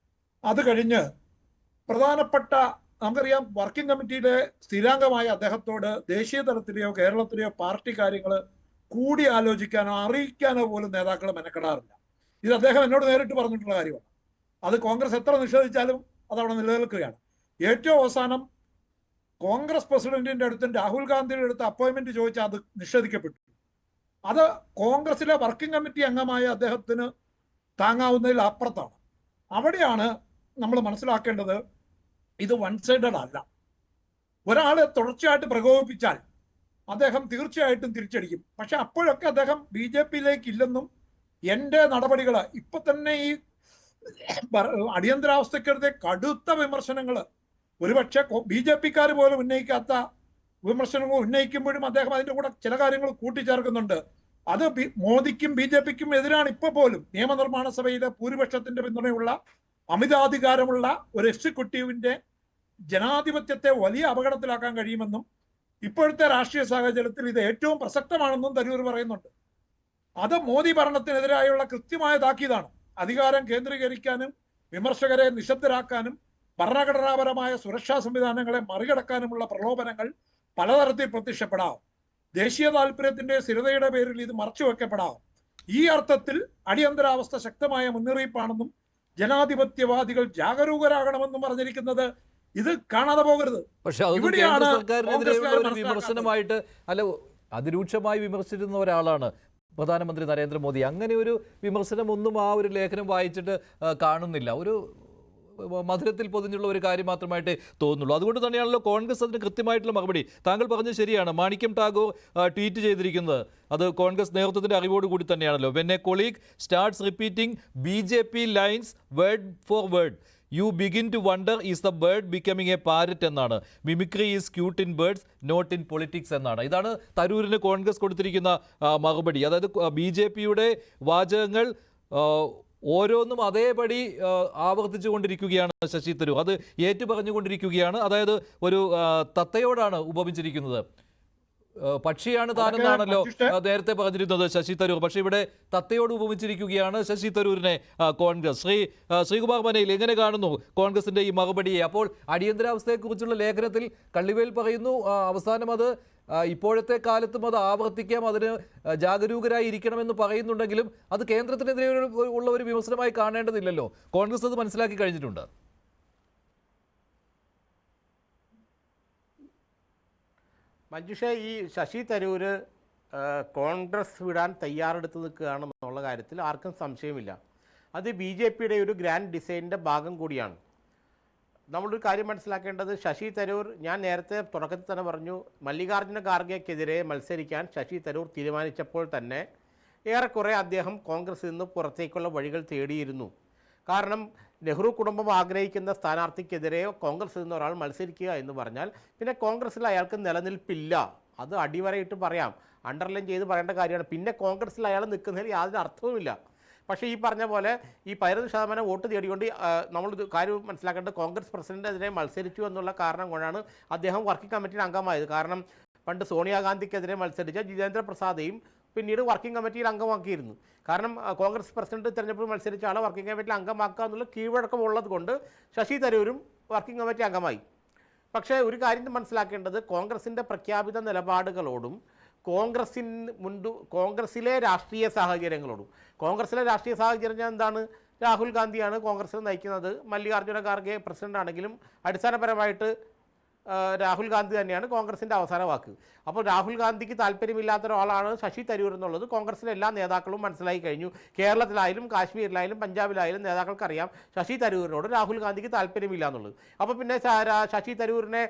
അത് കഴിഞ്ഞ് പ്രധാനപ്പെട്ട, നമുക്കറിയാം, വർക്കിംഗ് കമ്മിറ്റിയിലെ സ്ഥിരാംഗമായ അദ്ദേഹത്തോട് ദേശീയ തലത്തിലെയോ കേരളത്തിലെയോ പാർട്ടി കാര്യങ്ങൾ കൂടി ആലോചിക്കാനോ അറിയിക്കാനോ പോലും നേതാക്കൾ മെനക്കെടാറില്ല. ഇത് അദ്ദേഹം എന്നോട് നേരിട്ട് പറഞ്ഞിട്ടുള്ള കാര്യമാണ്. അത് കോൺഗ്രസ് എത്ര നിഷേധിച്ചാലും അതവിടെ നിലനിൽക്കുകയാണ്. ഏറ്റവും അവസാനം കോൺഗ്രസ് പ്രസിഡന്റിന്റെ അടുത്തും രാഹുൽ ഗാന്ധിയുടെ അടുത്ത് അപ്പോയിന്റ്മെന്റ് ചോദിച്ചാൽ അത് നിഷേധിക്കപ്പെട്ടു. അത് കോൺഗ്രസിലെ വർക്കിംഗ് കമ്മിറ്റി അംഗമായ അദ്ദേഹത്തിന് താങ്ങാവുന്നതിൽ അപ്പുറത്താണ്. അവിടെയാണ് നമ്മൾ മനസ്സിലാക്കേണ്ടത് ഇത് വൺ സൈഡഡ് അല്ല. ഒരാളെ തുടർച്ചയായിട്ട് പ്രകോപിപ്പിച്ചാൽ അദ്ദേഹം തീർച്ചയായിട്ടും തിരിച്ചടിക്കും. പക്ഷെ അപ്പോഴൊക്കെ അദ്ദേഹം BJP-യിലേക്ക് ഇല്ലെന്നും എൻ്റെ നടപടികൾ ഇപ്പൊ തന്നെ ഈ അടിയന്തരാവസ്ഥക്കെതിരെ കടുത്ത വിമർശനങ്ങൾ ഒരുപക്ഷെ BJP-ക്കാർ പോലും ഉന്നയിക്കാത്ത വിമർശനങ്ങൾ ഉന്നയിക്കുമ്പോഴും അദ്ദേഹം അതിൻ്റെ കൂടെ ചില കാര്യങ്ങൾ കൂട്ടിച്ചേർക്കുന്നുണ്ട്. അത് മോദിക്കും BJP-ക്കും എതിരാണ്. ഇപ്പൊ പോലും നിയമനിർമ്മാണ സഭയിലെ ഭൂരിപക്ഷത്തിന്റെ പിന്തുണയുള്ള അമിതാധികാരമുള്ള ഒരു എക്സിക്യൂട്ടീവിന്റെ ജനാധിപത്യത്തെ വലിയ അപകടത്തിലാക്കാൻ കഴിയുമെന്നും ഇപ്പോഴത്തെ രാഷ്ട്രീയ സാഹചര്യത്തിൽ ഇത് ഏറ്റവും പ്രസക്തമാണെന്നും തരൂർ പറയുന്നുണ്ട്. അത് മോദി ഭരണത്തിനെതിരായുള്ള കൃത്യമായ താക്കീതാണ്. അധികാരം കേന്ദ്രീകരിക്കാനും വിമർശകരെ നിശബ്ദരാക്കാനും ഭരണഘടനാപരമായ സുരക്ഷാ സംവിധാനങ്ങളെ മറികടക്കാനുമുള്ള പ്രലോഭനങ്ങൾ പലതരത്തിൽ പ്രത്യക്ഷപ്പെടാം. ദേശീയ താല്പര്യത്തിന്റെ സ്ഥിരതയുടെ പേരിൽ ഇത് മറച്ചുവെക്കപ്പെടാം. ഈ അർത്ഥത്തിൽ അടിയന്തരാവസ്ഥ ശക്തമായ മുന്നറിയിപ്പാണെന്നും ജനാധിപത്യവാദികൾ ജാഗരൂകരാകണമെന്നും പറഞ്ഞിരിക്കുന്നത് ഇത് കാണാതെ പോകരുത്. പക്ഷെ അതൊന്നും കേന്ദ്ര സർക്കാരിനെതിരെയുള്ള ഒരു വിമർശനമായിട്ട് അല്ല, അതിരൂക്ഷമായി വിമർശിച്ചിരുന്ന ഒരാളാണ് പ്രധാനമന്ത്രി നരേന്ദ്രമോദി. അങ്ങനെ ഒരു വിമർശനം ഒന്നും ആ ഒരു ലേഖനം വായിച്ചിട്ട് കാണുന്നില്ല. ഒരു മധുരത്തിൽ പൊതിഞ്ഞുള്ള ഒരു കാര്യം മാത്രമായിട്ട് തോന്നുള്ളൂ. അതുകൊണ്ട് തന്നെയാണല്ലോ കോൺഗ്രസ് അതിന് കൃത്യമായിട്ടുള്ള മറുപടി. താങ്കൾ പറഞ്ഞത് ശരിയാണ്. മാണിക്യം ടാഗോർ ട്വീറ്റ് ചെയ്തിരിക്കുന്നത് അത് കോൺഗ്രസ് നേതൃത്വത്തിന്റെ അറിവോട് കൂടി തന്നെയാണല്ലോ. When a colleague starts repeating BJP lines word for word, you begin to wonder is the bird becoming a parrot എന്നാണ്. Mimicry is cute in birds not in politics എന്നാണ്. ഇതാണ് തരൂരിന് കോൺഗ്രസ് കൊടുത്തിരിക്കുന്ന മറുപടി. അതായത് BJP-യുടെ വാചകങ്ങൾ ഓരോന്നും അതേപടി ആവർത്തിച്ചു കൊണ്ടിരിക്കുകയാണ് ശശി തരൂർ. അത് ഏറ്റുപറഞ്ഞുകൊണ്ടിരിക്കുകയാണ്. അതായത് ഒരു തത്തയോടാണ് ഉപമിച്ചിരിക്കുന്നത്. പക്ഷിയാണ് താനെന്നാണല്ലോ നേരത്തെ പറഞ്ഞിരുന്നത് ശശി തരൂർ. പക്ഷെ ഇവിടെ തത്തയോട് ഉപമിച്ചിരിക്കുകയാണ് ശശി തരൂരിനെ കോൺഗ്രസ്. ശ്രീകുമാർ മനയിൽ എങ്ങനെ കാണുന്നു കോൺഗ്രസിന്റെ ഈ മറുപടിയെ? അപ്പോൾ അടിയന്തരാവസ്ഥയെക്കുറിച്ചുള്ള ലേഖനത്തിൽ കള്ളിവേൽ പറയുന്നു അവസാനം അത് ഇപ്പോഴത്തെ കാലത്തും അത് ആവർത്തിക്കാം, അതിന് ജാഗരൂകരായി ഇരിക്കണമെന്ന് പറയുന്നുണ്ടെങ്കിലും അത് കേന്ദ്രത്തിനെതിരെ ഉള്ള ഒരു വിമർശനമായി കാണേണ്ടതില്ലല്ലോ. കോൺഗ്രസ് അത് മനസ്സിലാക്കി കഴിഞ്ഞിട്ടുണ്ട്. മഞ്ജുഷ, ഈ ശശി തരൂർ കോൺഗ്രസ് വിടാൻ തയ്യാറെടുത്ത് നിൽക്കുകയാണെന്നുള്ള കാര്യത്തിൽ ആർക്കും സംശയമില്ല. അത് BJP-യുടെ ഒരു ഗ്രാൻഡ് ഡിസൈനിൻ്റെ ഭാഗം കൂടിയാണ്. നമ്മളൊരു കാര്യം മനസ്സിലാക്കേണ്ടത്, ശശി തരൂർ, ഞാൻ നേരത്തെ തുടക്കത്തിൽ തന്നെ പറഞ്ഞു, മല്ലികാർജ്ജുന ഖാർഗെക്കെതിരെ മത്സരിക്കാൻ ശശി തരൂർ തീരുമാനിച്ചപ്പോൾ തന്നെ ഏറെക്കുറെ അദ്ദേഹം കോൺഗ്രസിൽ നിന്ന് പുറത്തേക്കുള്ള വഴികൾ തേടിയിരുന്നു. കാരണം നെഹ്റു കുടുംബം ആഗ്രഹിക്കുന്ന സ്ഥാനാർത്ഥിക്കെതിരെ കോൺഗ്രസിൽ നിന്ന് ഒരാൾ മത്സരിക്കുക എന്ന് പറഞ്ഞാൽ പിന്നെ കോൺഗ്രസിൽ അയാൾക്ക് നിലനിൽപ്പില്ല. അത് അടിവരയിട്ട് പറയാം, അണ്ടർലൈൻ ചെയ്ത് പറയേണ്ട കാര്യമാണ്. പിന്നെ കോൺഗ്രസിൽ അയാൾ നിൽക്കുന്നതിൽ യാതൊരു അർത്ഥവുമില്ല. പക്ഷേ ഈ പറഞ്ഞ പോലെ ഈ 15% വോട്ട് തേടിക്കൊണ്ട് നമ്മൾ കാര്യം മനസ്സിലാക്കേണ്ടത്, കോൺഗ്രസ് പ്രസിഡന്റിനെതിരെ മത്സരിച്ചു എന്നുള്ള കാരണം കൊണ്ടാണ് അദ്ദേഹം വർക്കിംഗ് കമ്മിറ്റിയിൽ അംഗമായത്. കാരണം പണ്ട് സോണിയാഗാന്ധിക്കെതിരെ മത്സരിച്ച ജിതേന്ദ്ര പ്രസാദയും പിന്നീട് വർക്കിംഗ് കമ്മിറ്റിയിൽ അംഗമാക്കിയിരുന്നു. കാരണം കോൺഗ്രസ് പ്രസിഡന്റ് തെരഞ്ഞെടുപ്പിൽ മത്സരിച്ച ആളെ വർക്കിംഗ് കമ്മിറ്റിയിൽ അംഗമാക്കുക എന്നുള്ള കീഴ്വഴക്കമുള്ളത് കൊണ്ട് ശശി തരൂരും വർക്കിംഗ് കമ്മിറ്റി അംഗമായി. പക്ഷേ ഒരു കാര്യം മനസ്സിലാക്കേണ്ടത്, കോൺഗ്രസിൻ്റെ പ്രഖ്യാപിത നിലപാടുകളോടും കോൺഗ്രസിലെ രാഷ്ട്രീയ സാഹചര്യങ്ങളോടും, കോൺഗ്രസിലെ രാഷ്ട്രീയ സാഹചര്യം എന്താണ്? രാഹുൽ ഗാന്ധിയാണ് കോൺഗ്രസിനെ നയിക്കുന്നത്. മല്ലികാർജ്ജുന ഖാർഗെ പ്രസിഡന്റ് ആണെങ്കിലും അടിസ്ഥാനപരമായിട്ട് രാഹുൽ ഗാന്ധി തന്നെയാണ് കോൺഗ്രസിൻ്റെ അവസാന വാക്ക്. അപ്പോൾ രാഹുൽ ഗാന്ധിക്ക് താല്പര്യമില്ലാത്ത ഒരാളാണ് ശശി തരൂർ എന്നുള്ളത് കോൺഗ്രസിലെ എല്ലാ നേതാക്കളും മനസ്സിലായി കഴിഞ്ഞു. കേരളത്തിലായാലും കാശ്മീരിലായാലും പഞ്ചാബിലായാലും നേതാക്കൾക്കറിയാം ശശി തരൂരിനോട് രാഹുൽ ഗാന്ധിക്ക് താല്പര്യമില്ല എന്നുള്ളത്. അപ്പോൾ പിന്നെ ശശി തരൂരിനെ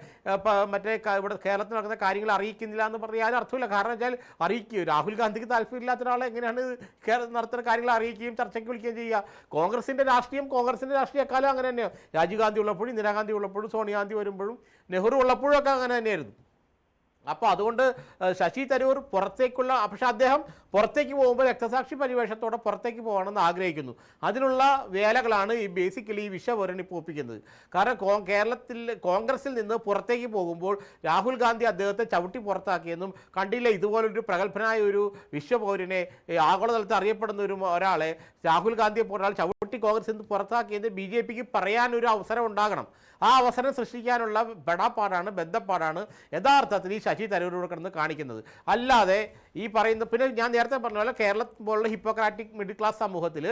മറ്റേ ഇവിടെ കേരളത്തിൽ നടക്കുന്ന കാര്യങ്ങൾ അറിയിക്കുന്നില്ല എന്ന് പറഞ്ഞാൽ അർത്ഥമില്ല. കാരണം വെച്ചാൽ അറിയിക്കുക, രാഹുൽ ഗാന്ധിക്ക് താല്പര്യമില്ലാത്ത ഒരാളെ എങ്ങനെയാണ് നടത്തുന്ന കാര്യങ്ങൾ അറിയിക്കുകയും ചർച്ചയ്ക്ക് വിളിക്കുകയും ചെയ്യുക? കോൺഗ്രസിൻ്റെ രാഷ്ട്രീയക്കാലം അങ്ങനെ തന്നെയാണ്. രാജീവ് ഗാന്ധി ഉള്ളപ്പോഴും, ഇന്ദിരാഗാന്ധി ഉള്ളപ്പോഴും, സോണിയാഗാന്ധി വരുമ്പോഴും, നെഹ്റു ഉള്ളപ്പോഴൊക്കെ അങ്ങനെ തന്നെയായിരുന്നു. അപ്പോൾ അതുകൊണ്ട് ശശി തരൂർ പുറത്തേക്കുള്ള, പക്ഷെ അദ്ദേഹം പുറത്തേക്ക് പോകുമ്പോൾ രക്തസാക്ഷി പരിവേഷത്തോടെ പുറത്തേക്ക് പോകണമെന്ന് ആഗ്രഹിക്കുന്നു. അതിനുള്ള വേലകളാണ് ഈ ബേസിക്കലി ഈ വിഷവരണി പൂപ്പിക്കുന്നത്. കാരണം കോൺഗ്രസിൽ നിന്ന് പുറത്തേക്ക് പോകുമ്പോൾ രാഹുൽ ഗാന്ധി അദ്ദേഹത്തെ ചവിട്ടി പുറത്താക്കിയെന്നും കണ്ടില്ല, ഇതുപോലൊരു പ്രഗത്ഭനായ ഒരു വിശ്വപൗരനെ, ആഗോളതലത്തിൽ അറിയപ്പെടുന്ന ഒരാളെ രാഹുൽ ഗാന്ധിയെ ഒരാൾ ചവിട്ടി കോൺഗ്രസിൽ നിന്ന് പുറത്താക്കിയത് BJPക്ക് പറയാനൊരു അവസരം ഉണ്ടാകണം. ആ അവസരം സൃഷ്ടിക്കാനുള്ള ബെടാപ്പാടാണ്, ബന്ധപ്പാടാണ് യഥാർത്ഥത്തിൽ ഈ ശശി തരൂരോട് കിടന്ന് കാണിക്കുന്നത്. അല്ലാതെ ഈ പറയുന്ന, പിന്നെ ഞാൻ നേരത്തെ പറഞ്ഞ പോലെ കേരളം പോലുള്ള ഹിപ്പോക്രാറ്റിക് മിഡിൽ ക്ലാസ് സമൂഹത്തിൽ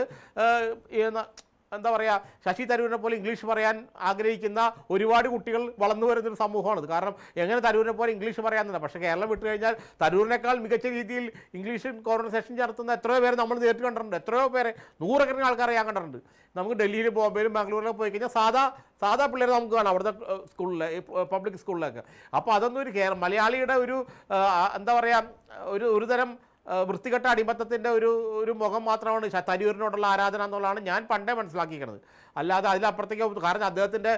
എന്താ പറയുക, ശശി തരൂരിനെ പോലെ ഇംഗ്ലീഷ് പറയാൻ ആഗ്രഹിക്കുന്ന ഒരുപാട് കുട്ടികൾ വളർന്നു വരുന്നൊരു സമൂഹമാണിത്. കാരണം എങ്ങനെ തരൂരിനെ പോലെ ഇംഗ്ലീഷ് പറയാമെന്നില്ല. പക്ഷേ കേരളം വിട്ടു കഴിഞ്ഞാൽ തരൂരിനേക്കാൾ മികച്ച രീതിയിൽ ഇംഗ്ലീഷ് കോൺവെർസേഷൻ നടത്തുന്ന എത്രയോ പേര് നമ്മൾ നേരിട്ട് കണ്ടിട്ടുണ്ട്. എത്രയോ പേരെ, നൂറുകണക്കിന് ആൾക്കാരെ ഞാൻ കണ്ടിട്ടുണ്ട്. നമുക്ക് ഡൽഹിയിലും ബോംബെയിലും ബാംഗ്ലൂരിലും പോയി കഴിഞ്ഞാൽ സാധാ പിള്ളേർ നമുക്ക് കാണാം അവിടുത്തെ സ്കൂളിൽ, പബ്ലിക് സ്കൂളിലൊക്കെ. അപ്പോൾ അതൊന്നും ഒരു മലയാളിയുടെ ഒരു എന്താ പറയുക, ഒരു തരം വൃത്തികെട്ട അടിമത്തത്തിൻ്റെ ഒരു മുഖം മാത്രമാണ് തരൂരിനോടുള്ള ആരാധന എന്നുള്ളതാണ് ഞാൻ പണ്ടേ മനസ്സിലാക്കിയിരിക്കുന്നത്. അല്ലാതെ അതിലപ്പുറത്തേക്ക്, കാരണം അദ്ദേഹത്തിൻ്റെ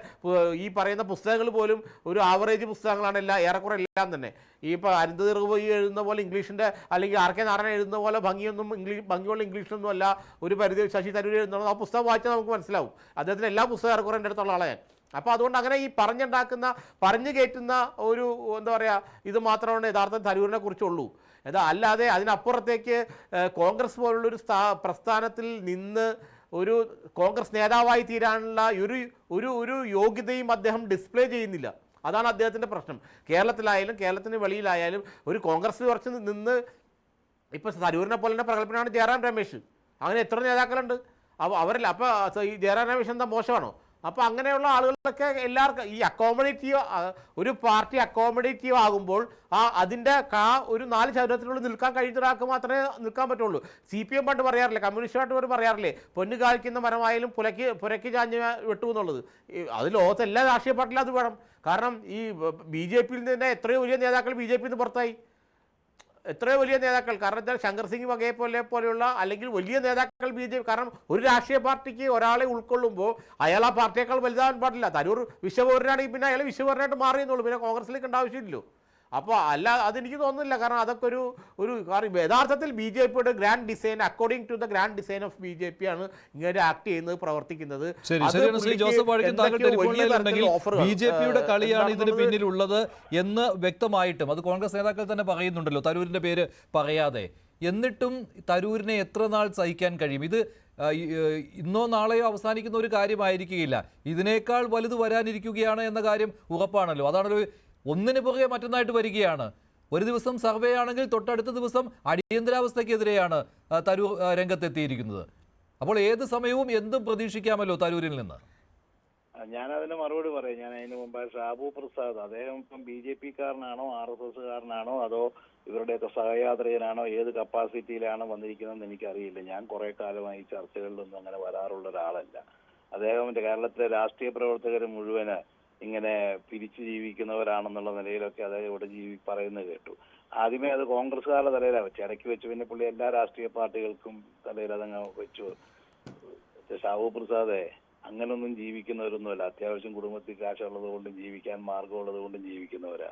ഈ പറയുന്ന പുസ്തകങ്ങൾ പോലും ഒരു ആവറേജ് പുസ്തകങ്ങളാണ് ഏറെക്കുറെ എല്ലാം തന്നെ. ഈ ഇപ്പോൾ അരുന്ധതി റൂബി എഴുതുന്ന പോലെ ഇംഗ്ലീഷിൻ്റെ, അല്ലെങ്കിൽ ആർ കെ നാരായണൻ എഴുതുന്ന പോലെ ഭംഗിയുള്ള ഇംഗ്ലീഷൊന്നും അല്ല ഒരു പരിധി ശശി തരൂർ എഴുതുന്നത്. ആ പുസ്തകം വായിച്ചാൽ നമുക്ക് മനസ്സിലാവും. അദ്ദേഹത്തിന് എല്ലാ പുസ്തകം ഏറെക്കുറെ എൻ്റെ അടുത്തുള്ള ആളെ ഞാൻ. അപ്പോൾ അതുകൊണ്ട് അങ്ങനെ ഈ പറഞ്ഞു കയറ്റുന്ന ഒരു എന്താ പറയുക, ഇത് മാത്രമാണ് യഥാർത്ഥം തരൂരിനെ കുറിച്ചുള്ളൂ. അല്ലാതെ അതിനപ്പുറത്തേക്ക് കോൺഗ്രസ് പോലുള്ളൊരു പ്രസ്ഥാനത്തിൽ നിന്ന് ഒരു കോൺഗ്രസ് നേതാവായി തീരാനുള്ള ഒരു യോഗ്യതയും അദ്ദേഹം ഡിസ്പ്ലേ ചെയ്യുന്നില്ല. അതാണ് അദ്ദേഹത്തിൻ്റെ പ്രശ്നം. കേരളത്തിലായാലും കേരളത്തിന് വെളിയിലായാലും ഒരു കോൺഗ്രസ് കുറച്ച് നിന്ന്, ഇപ്പോൾ തരൂരിനെ പോലെ തന്നെ പ്രഗത്ഭനാണ് ജയറാം രമേശ്. അങ്ങനെ എത്ര നേതാക്കളുണ്ട് അവരല്ല. അപ്പോൾ ഈ ജയറാം രമേശ് എന്താ മോശമാണോ? അപ്പോൾ അങ്ങനെയുള്ള ആളുകളൊക്കെ എല്ലാവർക്കും ഈ ഒരു പാർട്ടി അക്കോമഡേറ്റീവ് ആകുമ്പോൾ അതിൻ്റെ ഒരു 4 ചതുരത്തിനുള്ളിൽ നിൽക്കാൻ കഴിയുന്ന ഒരാൾക്ക് മാത്രമേ നിൽക്കാൻ പറ്റുള്ളൂ. CPM പണ്ട് പറയാറില്ലേ, കമ്മ്യൂണിസ്റ്റുമായിട്ട് പറയാറില്ലേ, പൊന്നു കായ്ക്കുന്ന മരമായാലും പുരയ്ക്ക് ചാഞ്ഞ് വെട്ടു എന്നുള്ളത്. അത് ലോകത്തെ എല്ലാ രാഷ്ട്രീയ പാർട്ടിയിലും അത് വേണം. കാരണം ഈ BJP-യിൽ തന്നെ എത്രയോ വലിയ നേതാക്കൾ BJP-യിൽ നിന്ന് പുറത്തായി. എത്രയോ വലിയ നേതാക്കൾ, കാരണം എന്താ, ശങ്കർ സിംഗ് വകയെ പോലെയുള്ള അല്ലെങ്കിൽ വലിയ നേതാക്കൾ BJP. കാരണം ഒരു രാഷ്ട്രീയ പാർട്ടിക്ക് ഒരാളെ ഉൾക്കൊള്ളുമ്പോൾ അയാൾ ആ പാർട്ടിയേക്കാൾ വലുതാൻ പാടില്ല. തരൂർ വിശ്വപൗരനാണെങ്കിൽ പിന്നെ അയാൾ വിശ്വപൗരനായിട്ട് മാറിയെന്നുള്ളൂ, പിന്നെ കോൺഗ്രസിലേക്ക് ആവശ്യമില്ലല്ലോ. അപ്പോൾ അതെനിക്ക് തോന്നുന്നില്ല. കാരണം അതൊക്കെ ഒരു കാരണം യഥാർത്ഥത്തിൽ BJP-യുടെ grand design, according to the grand design of BJP ആണ് ഇങ്ങനെ ആക്ട് ചെയ്യുന്നത്, പ്രവർത്തിക്കുന്നത്. BJP-യുടെ കളിയാണ് ഇതിന് പിന്നിലുള്ളത് എന്ന് വ്യക്തമായിട്ടും അത് കോൺഗ്രസ് നേതാക്കൾ തന്നെ പറയുന്നുണ്ടല്ലോ, തരൂരിന്റെ പേര് പറയാതെ. എന്നിട്ടും തരൂരിനെ എത്ര നാൾ സഹിക്കാൻ കഴിയും? ഇത് ഇന്നോ നാളെയോ അവസാനിക്കുന്ന ഒരു കാര്യമായിരിക്കുകയില്ല. ഇതിനേക്കാൾ വലുത് വരാനിരിക്കുകയാണ് എന്ന കാര്യം ഉറപ്പാണല്ലോ. അതാണല്ലോ ഒന്നിന് പുറകെ മറ്റൊന്നായിട്ട് വരികയാണ്. ഒരു ദിവസം സർവേ ആണെങ്കിൽ തൊട്ടടുത്ത ദിവസം അടിയന്തരാവസ്ഥയ്ക്കെതിരെയാണ് തരൂർ രംഗത്തെത്തിയിരിക്കുന്നത്. അപ്പോൾ ഏത് സമയവും എന്തും പ്രതീക്ഷിക്കാമല്ലോ തരൂരിൽ നിന്ന്. ഞാനതിന് മറുപടി പറയാം. ഞാൻ അതിന് മുമ്പ് ഷാബു പ്രസാദ്, അദ്ദേഹം ഇപ്പം BJP-കാരനാണോ RSS-കാരനാണോ അതോ ഇവരുടെയൊക്കെ സഹയാത്രികനാണോ, ഏത് കപ്പാസിറ്റിയിലാണ് വന്നിരിക്കുന്നതെന്ന് എനിക്കറിയില്ല. ഞാൻ കുറെ കാലമായി ചർച്ചകളിലൊന്നും അങ്ങനെ വരാറുള്ള ഒരാളല്ല. അദ്ദേഹം കേരളത്തിലെ രാഷ്ട്രീയ പ്രവർത്തകർ മുഴുവന് ഇങ്ങനെ പിരിച്ചു ജീവിക്കുന്നവരാണെന്നുള്ള നിലയിലൊക്കെ അദ്ദേഹം ഇവിടെ പറയുന്നത് കേട്ടു. ആദ്യമേ അത് കോൺഗ്രസ്സുകാരുടെ തലയിലാണ് വെച്ച്, ഇടയ്ക്ക് വെച്ച് പിന്നെ പുള്ളി എല്ലാ രാഷ്ട്രീയ പാർട്ടികൾക്കും തലയിൽ അതങ്ങ് വെച്ചു. ഷാബു പ്രസാദേ, അങ്ങനൊന്നും ജീവിക്കുന്നവരൊന്നുമല്ല. അത്യാവശ്യം കുടുംബത്തിൽ കാശുള്ളത് കൊണ്ടും ജീവിക്കാൻ മാർഗമുള്ളത് കൊണ്ടും ജീവിക്കുന്നവരാ.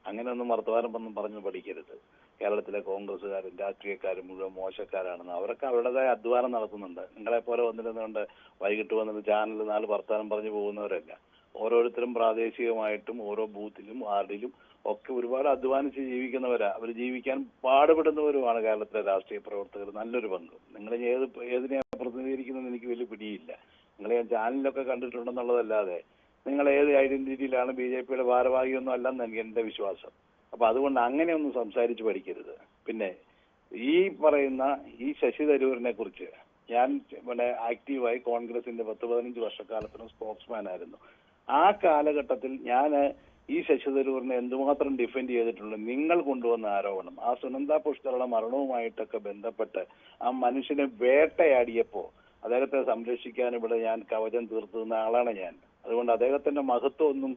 അങ്ങനെയൊന്നും വർത്തമാനം പറഞ്ഞു പഠിക്കരുത്. കേരളത്തിലെ കോൺഗ്രസ്സുകാരും രാഷ്ട്രീയക്കാരും മുഴുവൻ മോശക്കാരാണെന്ന്. അവരൊക്കെ അവരുടേതായ അധ്വാനം നടത്തുന്നുണ്ട്. നിങ്ങളെപ്പോലെ വന്നിരുന്നുകൊണ്ട് വൈകിട്ട് വന്നിട്ട് ചാനലിൽ 4 വർത്തമാനം പറഞ്ഞു പോകുന്നവരല്ല. ഓരോരുത്തരും പ്രാദേശികമായിട്ടും ഓരോ ബൂത്തിലും വാർഡിലും ഒക്കെ ഒരുപാട് അധ്വാനിച്ച് ജീവിക്കുന്നവരാ. അവർ ജീവിക്കാൻ പാടുപെടുന്നവരുമാണ് കേരളത്തിലെ രാഷ്ട്രീയ പ്രവർത്തകർ നല്ലൊരു പങ്ക്. നിങ്ങൾ ഏതിനെ പ്രതിനിധീകരിക്കുന്നതെന്ന് എനിക്ക് വലിയ പിടിയില്ല. നിങ്ങൾ ഞാൻ ചാനലിലൊക്കെ കണ്ടിട്ടുണ്ടെന്നുള്ളതല്ലാതെ നിങ്ങൾ ഏത് ഐഡന്റിറ്റിയിലാണ് BJP-യുടെ ഭാരവാഹിയൊന്നും അല്ലെന്ന് എനിക്ക് എന്റെ വിശ്വാസം. അപ്പൊ അതുകൊണ്ട് അങ്ങനെയൊന്നും സംസാരിച്ച് പഠിക്കരുത്. പിന്നെ ഈ പറയുന്ന ഈ ശശി തരൂരിനെ കുറിച്ച് ഞാൻ ഇവിടെ ആക്റ്റീവായി കോൺഗ്രസിന്റെ 10-15 വർഷക്കാലത്തിന് സ്പോക്സ്മാൻ ആയിരുന്നു. ആ കാലഘട്ടത്തിൽ ഞാൻ ഈ ശശി തരൂരിനെ എന്തുമാത്രം ഡിഫെൻഡ് ചെയ്തിട്ടുണ്ട്. നിങ്ങൾ കൊണ്ടുവന്ന ആരോപണം, ആ സുനന്ദ പുഷ്കറുടെ മരണവുമായിട്ടൊക്കെ ബന്ധപ്പെട്ട് ആ മനുഷ്യനെ വേട്ടയാടിയപ്പോ അദ്ദേഹത്തെ സംരക്ഷിക്കാൻ ഇവിടെ ഞാൻ കവചം തീർത്തുന്ന ആളാണ് ഞാൻ. അതുകൊണ്ട് അദ്ദേഹത്തിന്റെ മഹത്വം ഒന്നും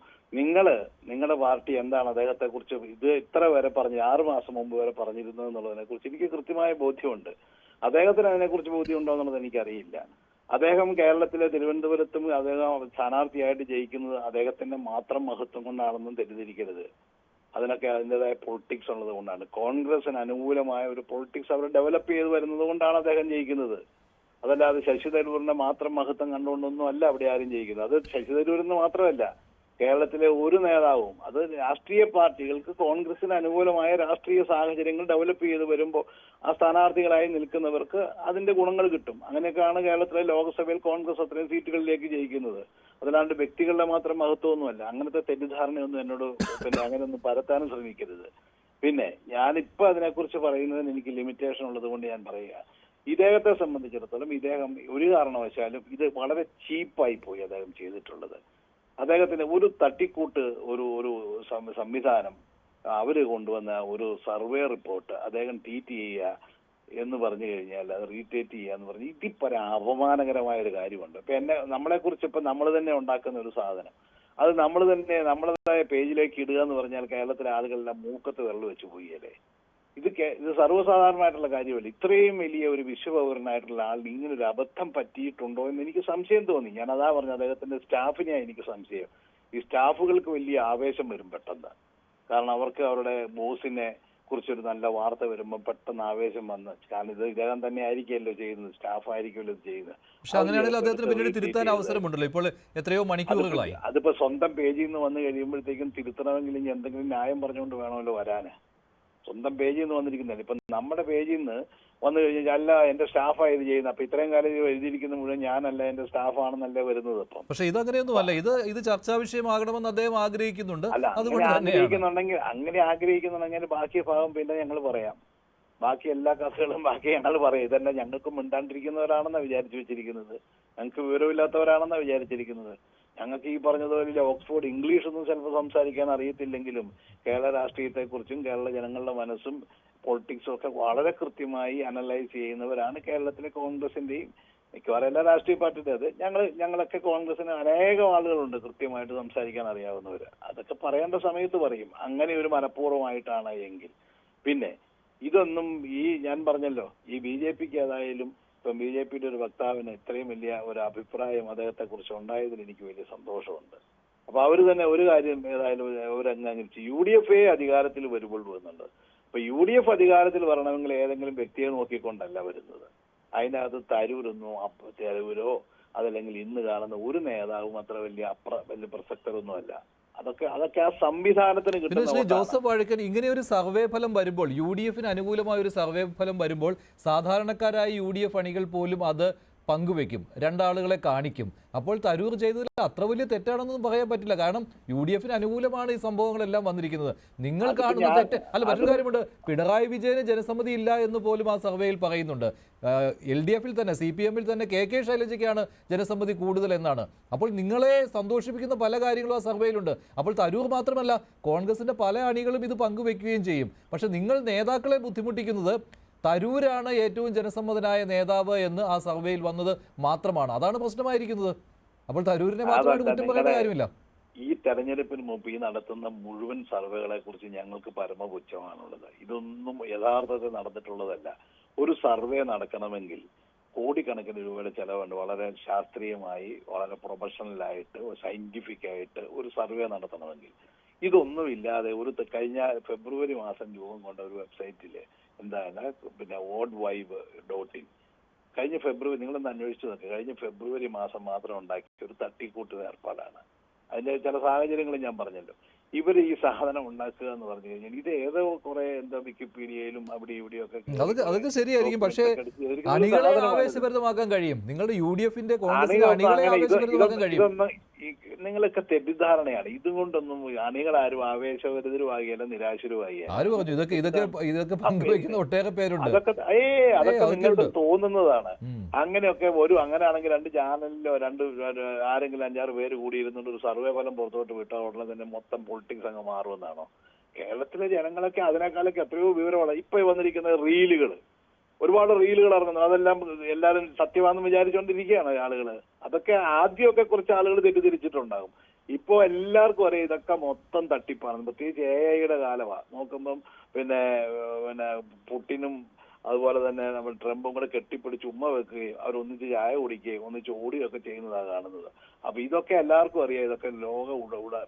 നിങ്ങളുടെ പാർട്ടി എന്താണ് അദ്ദേഹത്തെ കുറിച്ച് ഇത്ര വരെ പറഞ്ഞു, 6 മാസം മുമ്പ് വരെ പറഞ്ഞിരുന്നു എന്നുള്ളതിനെ കുറിച്ച് എനിക്ക് കൃത്യമായ ബോധ്യമുണ്ട്. അദ്ദേഹത്തിന് അതിനെക്കുറിച്ച് ബോധ്യമുണ്ടോ എന്നുള്ളത് എനിക്കറിയില്ല. അദ്ദേഹം കേരളത്തിലെ തിരുവനന്തപുരത്തും അദ്ദേഹം സ്ഥാനാർത്ഥിയായിട്ട് ജയിക്കുന്നത് അദ്ദേഹത്തിന്റെ മാത്രം മഹത്വം കൊണ്ടാണെന്നും തെറ്റിദ്ധരിക്കരുത്. അതിനൊക്കെ അതിൻ്റെതായ പൊളിറ്റിക്സ് ഉള്ളത് കൊണ്ടാണ്. കോൺഗ്രസിന് അനുകൂലമായ ഒരു പൊളിറ്റിക്സ് അവർ ഡെവലപ്പ് ചെയ്ത് വരുന്നത് കൊണ്ടാണ് അദ്ദേഹം ജയിക്കുന്നത്. അതല്ലാതെ ശശി തരൂരിന്റെ മാത്രം മഹത്വം കണ്ടുകൊണ്ടൊന്നും അല്ല അവിടെ ആരും ജയിക്കുന്നത്. അത് ശശി തരൂരിന് മാത്രമല്ല, കേരളത്തിലെ ഒരു നേതാവും, അത് രാഷ്ട്രീയ പാർട്ടികൾക്ക് കോൺഗ്രസിന് അനുകൂലമായ രാഷ്ട്രീയ സാഹചര്യങ്ങൾ ഡെവലപ്പ് ചെയ്ത് വരുമ്പോൾ ആ സ്ഥാനാർത്ഥികളായി നിൽക്കുന്നവർക്ക് അതിന്റെ ഗുണങ്ങൾ കിട്ടും. അങ്ങനെയൊക്കെയാണ് കേരളത്തിലെ ലോക്സഭയിൽ കോൺഗ്രസ് അത്രയും സീറ്റുകളിലേക്ക് ജയിക്കുന്നത്. അതല്ലാണ്ട് വ്യക്തികളുടെ മാത്രം മഹത്വമൊന്നുമല്ല. അങ്ങനത്തെ തെറ്റിദ്ധാരണയൊന്നും എന്നോട് അങ്ങനെയൊന്നും പരത്താനും ശ്രമിക്കരുത്. പിന്നെ ഞാനിപ്പോ അതിനെക്കുറിച്ച് പറയുന്നതിന് എനിക്ക് ലിമിറ്റേഷൻ ഉള്ളത് കൊണ്ട് ഞാൻ പറയുക, ഇദ്ദേഹത്തെ സംബന്ധിച്ചിടത്തോളം ഇദ്ദേഹം ഒരു കാരണവശാലും ഇത് വളരെ ചീപ്പായി പോയി അദ്ദേഹം ചെയ്തിട്ടുള്ളത്. അദ്ദേഹത്തിന് ഒരു തട്ടിക്കൂട്ട് ഒരു സംവിധാനം അവര് കൊണ്ടുവന്ന ഒരു സർവേ റിപ്പോർട്ട് അദ്ദേഹം ട്വീറ്റ് ചെയ്യുക എന്ന് പറഞ്ഞു കഴിഞ്ഞാൽ അത് റീറ്റേറ്റ് ചെയ്യുക എന്ന് പറഞ്ഞ് ഇതിപ്പോ അപമാനകരമായ ഒരു കാര്യമുണ്ട്. ഇപ്പൊ നമ്മളെ കുറിച്ച് ഇപ്പൊ നമ്മൾ തന്നെ ഉണ്ടാക്കുന്ന ഒരു സാധനം അത് നമ്മൾ തന്നെ നമ്മളതായ പേജിലേക്ക് ഇടുക എന്ന് പറഞ്ഞാൽ കേരളത്തിലെ ആളുകളെല്ലാം മൂക്കത്ത് വിരൽ വെച്ച് പോയല്ലേ. ഇത് സർവ്വസാധാരണമായിട്ടുള്ള കാര്യമല്ല. ഇത്രയും വലിയ ഒരു വിശ്വപൗരനായിട്ടുള്ള ആളിന് ഇങ്ങനെ ഒരു അബദ്ധം പറ്റിയിട്ടുണ്ടോ എന്ന് എനിക്ക് സംശയം തോന്നി. ഞാൻ അതാ പറഞ്ഞു, അദ്ദേഹത്തിന്റെ സ്റ്റാഫിനെ എനിക്ക് സംശയം. ഈ സ്റ്റാഫുകൾക്ക് വലിയ ആവേശം വരും പെട്ടെന്ന്. കാരണം അവർക്ക് അവരുടെ ബോസിനെ കുറിച്ചൊരു നല്ല വാർത്ത വരുമ്പോൾ പെട്ടെന്ന് ആവേശം വന്ന്, കാരണം ഇത് ഇദ്ദേഹം തന്നെ ആയിരിക്കുമല്ലോ ചെയ്യുന്നത്, സ്റ്റാഫ് ആയിരിക്കുമല്ലോ ഇത് ചെയ്യുന്നത്. പക്ഷെ അങ്ങനെയാണെങ്കിൽ അദ്ദേഹത്തിന് പിന്നീട് തിരുത്താൻ അവസരമുണ്ടല്ലോ. ഇപ്പോൾ എത്രയോ മണിക്കൂറുകളായി. അതിപ്പോ സ്വന്തം പേജിൽ നിന്ന് വന്നു കഴിയുമ്പോഴത്തേക്കും തിരുത്തണമെങ്കിൽ ഇനി എന്തെങ്കിലും ന്യായം പറഞ്ഞുകൊണ്ട് വേണമല്ലോ വരാന്. സ്വന്തം പേജിൽ നിന്ന് വന്നിരിക്കുന്നില്ല. ഇപ്പൊ നമ്മുടെ പേജിൽ നിന്ന് വന്നു കഴിഞ്ഞാൽ അല്ല എന്റെ സ്റ്റാഫാണ് ഇത് ചെയ്യുന്നത്, അപ്പൊ ഇത്രയും കാലം ഇത് എഴുതിയിരിക്കുന്ന മുഴുവൻ ഞാനല്ല എന്റെ സ്റ്റാഫാണെന്നല്ലേ വരുന്നത്. അപ്പം പക്ഷെ ഇത് അല്ല, ഇത് ചർച്ചാ വിഷയമാകണമെന്ന് അദ്ദേഹം ആഗ്രഹിക്കുന്നുണ്ട്. അല്ല, അങ്ങനെ ആഗ്രഹിക്കുന്നുണ്ടെങ്കിൽ ബാക്കി ഭാഗം പിന്നെ ഞങ്ങൾ പറയാം. ബാക്കി എല്ലാ കഥകളും ബാക്കി ഞങ്ങൾ പറയും. ഇതന്നെ ഞങ്ങൾക്ക് മിണ്ടാണ്ടിരിക്കുന്നവരാണെന്നാണ് വിചാരിച്ചു വെച്ചിരിക്കുന്നത്, ഞങ്ങൾക്ക് വിവരമില്ലാത്തവരാണെന്നാണ് വിചാരിച്ചിരിക്കുന്നത്. ഞങ്ങൾക്ക് ഈ പറഞ്ഞതുപോലെ ഓക്സ്ഫോർഡ് ഇംഗ്ലീഷ് ഒന്നും ചിലപ്പോൾ സംസാരിക്കാൻ അറിയത്തില്ലെങ്കിലും കേരള രാഷ്ട്രീയത്തെക്കുറിച്ചും കേരള ജനങ്ങളുടെ മനസ്സും പൊളിറ്റിക്സും ഒക്കെ വളരെ കൃത്യമായി അനലൈസ് ചെയ്യുന്നവരാണ് കേരളത്തിലെ കോൺഗ്രസിന്റെയും മിക്കവാറും എല്ലാ രാഷ്ട്രീയ പാർട്ടിയുടെ. അത് ഞങ്ങളൊക്കെ കോൺഗ്രസിന് അനേകം ആളുകളുണ്ട് കൃത്യമായിട്ട് സംസാരിക്കാൻ അറിയാവുന്നവർ. അതൊക്കെ പറയേണ്ട സമയത്ത് പറയും, അങ്ങനെ ഒരു മനഃപൂർവ്വമായിട്ടാണ് എങ്കിൽ. പിന്നെ ഇതൊന്നും ഞാൻ പറഞ്ഞല്ലോ, ഈ BJPക്ക് ഏതായാലും ഇപ്പം BJPയുടെ ഒരു വക്താവിന് ഇത്രയും വലിയ ഒരു അഭിപ്രായം അദ്ദേഹത്തെ കുറിച്ച് ഉണ്ടായതിൽ എനിക്ക് വലിയ സന്തോഷമുണ്ട്. അപ്പൊ അവര് തന്നെ ഒരു കാര്യം ഏതായാലും അവരംഗീകരിച്ചു. UDF അധികാരത്തിൽ വരുമ്പോൾ വരുന്നുണ്ട്. അപ്പൊ UDF അധികാരത്തിൽ വരണമെങ്കിൽ ഏതെങ്കിലും വ്യക്തിയെ നോക്കിക്കൊണ്ടല്ല വരുന്നത്. അതിനകത്ത് തരൂരോ അതല്ലെങ്കിൽ ഇന്ന് കാണുന്ന ഒരു നേതാവും അത്ര വലിയ പ്രസക്തരൊന്നുമല്ല. അതൊക്കെ ആ സംവിധാനത്തിന് കിട്ടുന്ന. ജോസഫ് വാഴക്കൻ, ഇങ്ങനെ ഒരു സർവേ ഫലം വരുമ്പോൾ, UDFന് അനുകൂലമായ ഒരു സർവേ ഫലം വരുമ്പോൾ സാധാരണക്കാരായ UDF അണികൾ പോലും അത് പങ്കുവെക്കും, രണ്ടാളുകളെ കാണിക്കും. അപ്പോൾ തരൂർ ചെയ്തതിൽ അത്ര വലിയ തെറ്റാണെന്നൊന്നും പറയാൻ പറ്റില്ല. കാരണം UDFന് അനുകൂലമാണ് ഈ സംഭവങ്ങളെല്ലാം വന്നിരിക്കുന്നത്. നിങ്ങൾ കാണുന്ന തെറ്റ് അല്ല. മറ്റൊരു കാര്യമുണ്ട്, പിണറായി വിജയന് ജനസമ്മതി ഇല്ല എന്ന് പോലും ആ സർവേയിൽ പറയുന്നുണ്ട്. LDFൽ തന്നെ CPMൽ തന്നെ KK ശൈലജയ്ക്കാണ് ജനസമ്മതി കൂടുതൽ എന്നാണ്. അപ്പോൾ നിങ്ങളെ സന്തോഷിപ്പിക്കുന്ന പല കാര്യങ്ങളും ആ സർവേയിലുണ്ട്. അപ്പോൾ തരൂർ മാത്രമല്ല, കോൺഗ്രസിന്റെ പല അണികളും ഇത് പങ്കുവെക്കുകയും ചെയ്യും. പക്ഷെ നിങ്ങൾ നേതാക്കളെ ബുദ്ധിമുട്ടിക്കുന്നത് തരൂരാണ് ഏറ്റവും ജനസമ്മതനായ നേതാവ് എന്ന് ആ സർവേയിൽ വന്നത് മാത്രമാണ്. അതാണ് പ്രശ്നമായിരിക്കുന്നത്. അപ്പോൾ തരൂരിനെ മാത്രമായിട്ട് കുറ്റം പറയേണ്ട കാര്യമില്ല. ഈ തെരഞ്ഞെടുപ്പിന് മുമ്പ് ഈ നടത്തുന്ന മുഴുവൻ സർവേകളെ കുറിച്ച് ഞങ്ങൾക്ക് പരമപുച്ഛമാണുള്ളത്. ഇതൊന്നും യഥാർത്ഥത്തിൽ നടന്നിട്ടുള്ളതല്ല. ഒരു സർവേ നടക്കണമെങ്കിൽ കോടിക്കണക്കിന് രൂപയുടെ ചെലവുണ്ട്. വളരെ ശാസ്ത്രീയമായി, വളരെ പ്രൊഫഷണലായിട്ട്, സയന്റിഫിക് ആയിട്ട് ഒരു സർവേ നടത്തണമെങ്കിൽ ഇതൊന്നുമില്ലാതെ കഴിഞ്ഞ ഫെബ്രുവരി മാസം രൂപം കൊണ്ട ഒരു വെബ്സൈറ്റില് എന്താണ് പിന്നെ wordvibe.in കഴിഞ്ഞ ഫെബ്രുവരി, നിങ്ങളൊന്ന് അന്വേഷിച്ചു നോക്കുക, കഴിഞ്ഞ ഫെബ്രുവരി മാസം മാത്രം ഉണ്ടാക്കിയ ഒരു തട്ടിക്കൂട്ട് ഏർപ്പാടാണ്. അതിന്റെ ചില സാഹചര്യങ്ങൾ ഞാൻ പറഞ്ഞല്ലോ. ഇവർ ഈ സാധനം ഉണ്ടാക്കുക എന്ന് പറഞ്ഞു കഴിഞ്ഞാൽ ഇത് ഏതോ കുറെ വിക്കിപീഡിയയിലും അവിടെ ഇവിടെയൊക്കെ അതൊക്കെ ശരിയായിരിക്കും. പക്ഷേ അണികളെ ആവേശഭരിതമാക്കാൻ കഴിയും. നിങ്ങളുടെ UDFന്റെ അണികളെ ആവേശഭരിതമാക്കാൻ കഴിയും. നിങ്ങളൊക്കെ തെറ്റിദ്ധാരണയാണ്. ഇതുകൊണ്ടൊന്നും അണികളാരും ആവേശഭരിതരുമാകിയല്ല, നിരാശരുമാകിയല്ല. ആര് പറഞ്ഞു? ഇതൊക്കെ പങ്കുവയ്ക്കുന്ന ഒട്ടേറെ പേരുണ്ട്. അതൊക്കെ നിങ്ങൾക്ക് തോന്നുന്നതാണ്. അങ്ങനെയൊക്കെ അങ്ങനെയാണെങ്കിൽ 2 ചാനലിലോ ആരെങ്കിലും 5-6 പേര് കൂടിയിരുന്നുകൊണ്ട് ഒരു സർവേ ഫലം പുറത്തോട്ട് വിട്ടാൽ ഉടനെ തന്നെ മൊത്തം പൊളിറ്റിക്സ് അങ്ങ് മാറുമെന്നാണോ? കേരളത്തിലെ ജനങ്ങളൊക്കെ അതിനേക്കാളൊക്കെ എത്രയോ വിവരമാണ്. ഇപ്പൊ വന്നിരിക്കുന്ന റീലുകൾ, ഒരുപാട് റീലുകൾ ഇറങ്ങുന്നു. അതെല്ലാം എല്ലാവരും സത്യമാണെന്ന് വിചാരിച്ചുകൊണ്ടിരിക്കുകയാണ് ആളുകൾ. അതൊക്കെ ആദ്യമൊക്കെ കുറച്ച് ആളുകൾ തെറ്റിദ്ധരിച്ചിട്ടുണ്ടാകും. ഇപ്പോ എല്ലാവർക്കും അറിയാം ഇതൊക്കെ മൊത്തം തട്ടിപ്പാണ്. പ്രത്യേകിച്ച് AI കാലമാണ്. നോക്കുമ്പം പിന്നെ പുടിനും അതുപോലെ തന്നെ നമ്മൾ ട്രംപും കൂടെ കെട്ടിപ്പിടിച്ച് ഉമ്മ വെക്കുകയും അവരൊന്നിച്ച് ചായ കുടിക്കുകയും ഒന്നിച്ച് ഓടുകയൊക്കെ ചെയ്യുന്നതാണ് കാണുന്നത്. അപ്പൊ ഇതൊക്കെ എല്ലാവർക്കും അറിയാം. ഇതൊക്കെ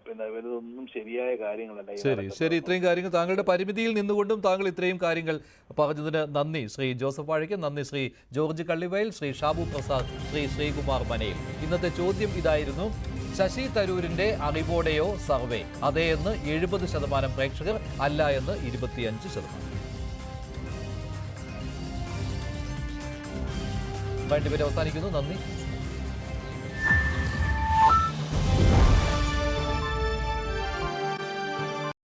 പിന്നെ ഇതൊന്നും ശരിയായ കാര്യങ്ങളല്ല. ശരി, ഇത്രയും കാര്യങ്ങൾ താങ്കളുടെ പരിമിതിയിൽ നിന്നുകൊണ്ടും താങ്കൾ ഇത്രയും കാര്യങ്ങൾ പറഞ്ഞതിന് നന്ദി ശ്രീ ജോസഫ് വാഴക്കൻ. നന്ദി ശ്രീ ജോർജ് കള്ളിവയൽ, ശ്രീ ഷാബു പ്രസാദ്, ശ്രീ ശ്രീകുമാർ മനയിൽ. ഇന്നത്തെ ചോദ്യം ഇതായിരുന്നു: ശശി തരൂരിന്റെ അറിവോടെയോ സർവേ? അതേ എന്ന് 70% പ്രേക്ഷകർ, അല്ല എന്ന് 25%. അവസാനിക്കുന്നു. നന്ദി.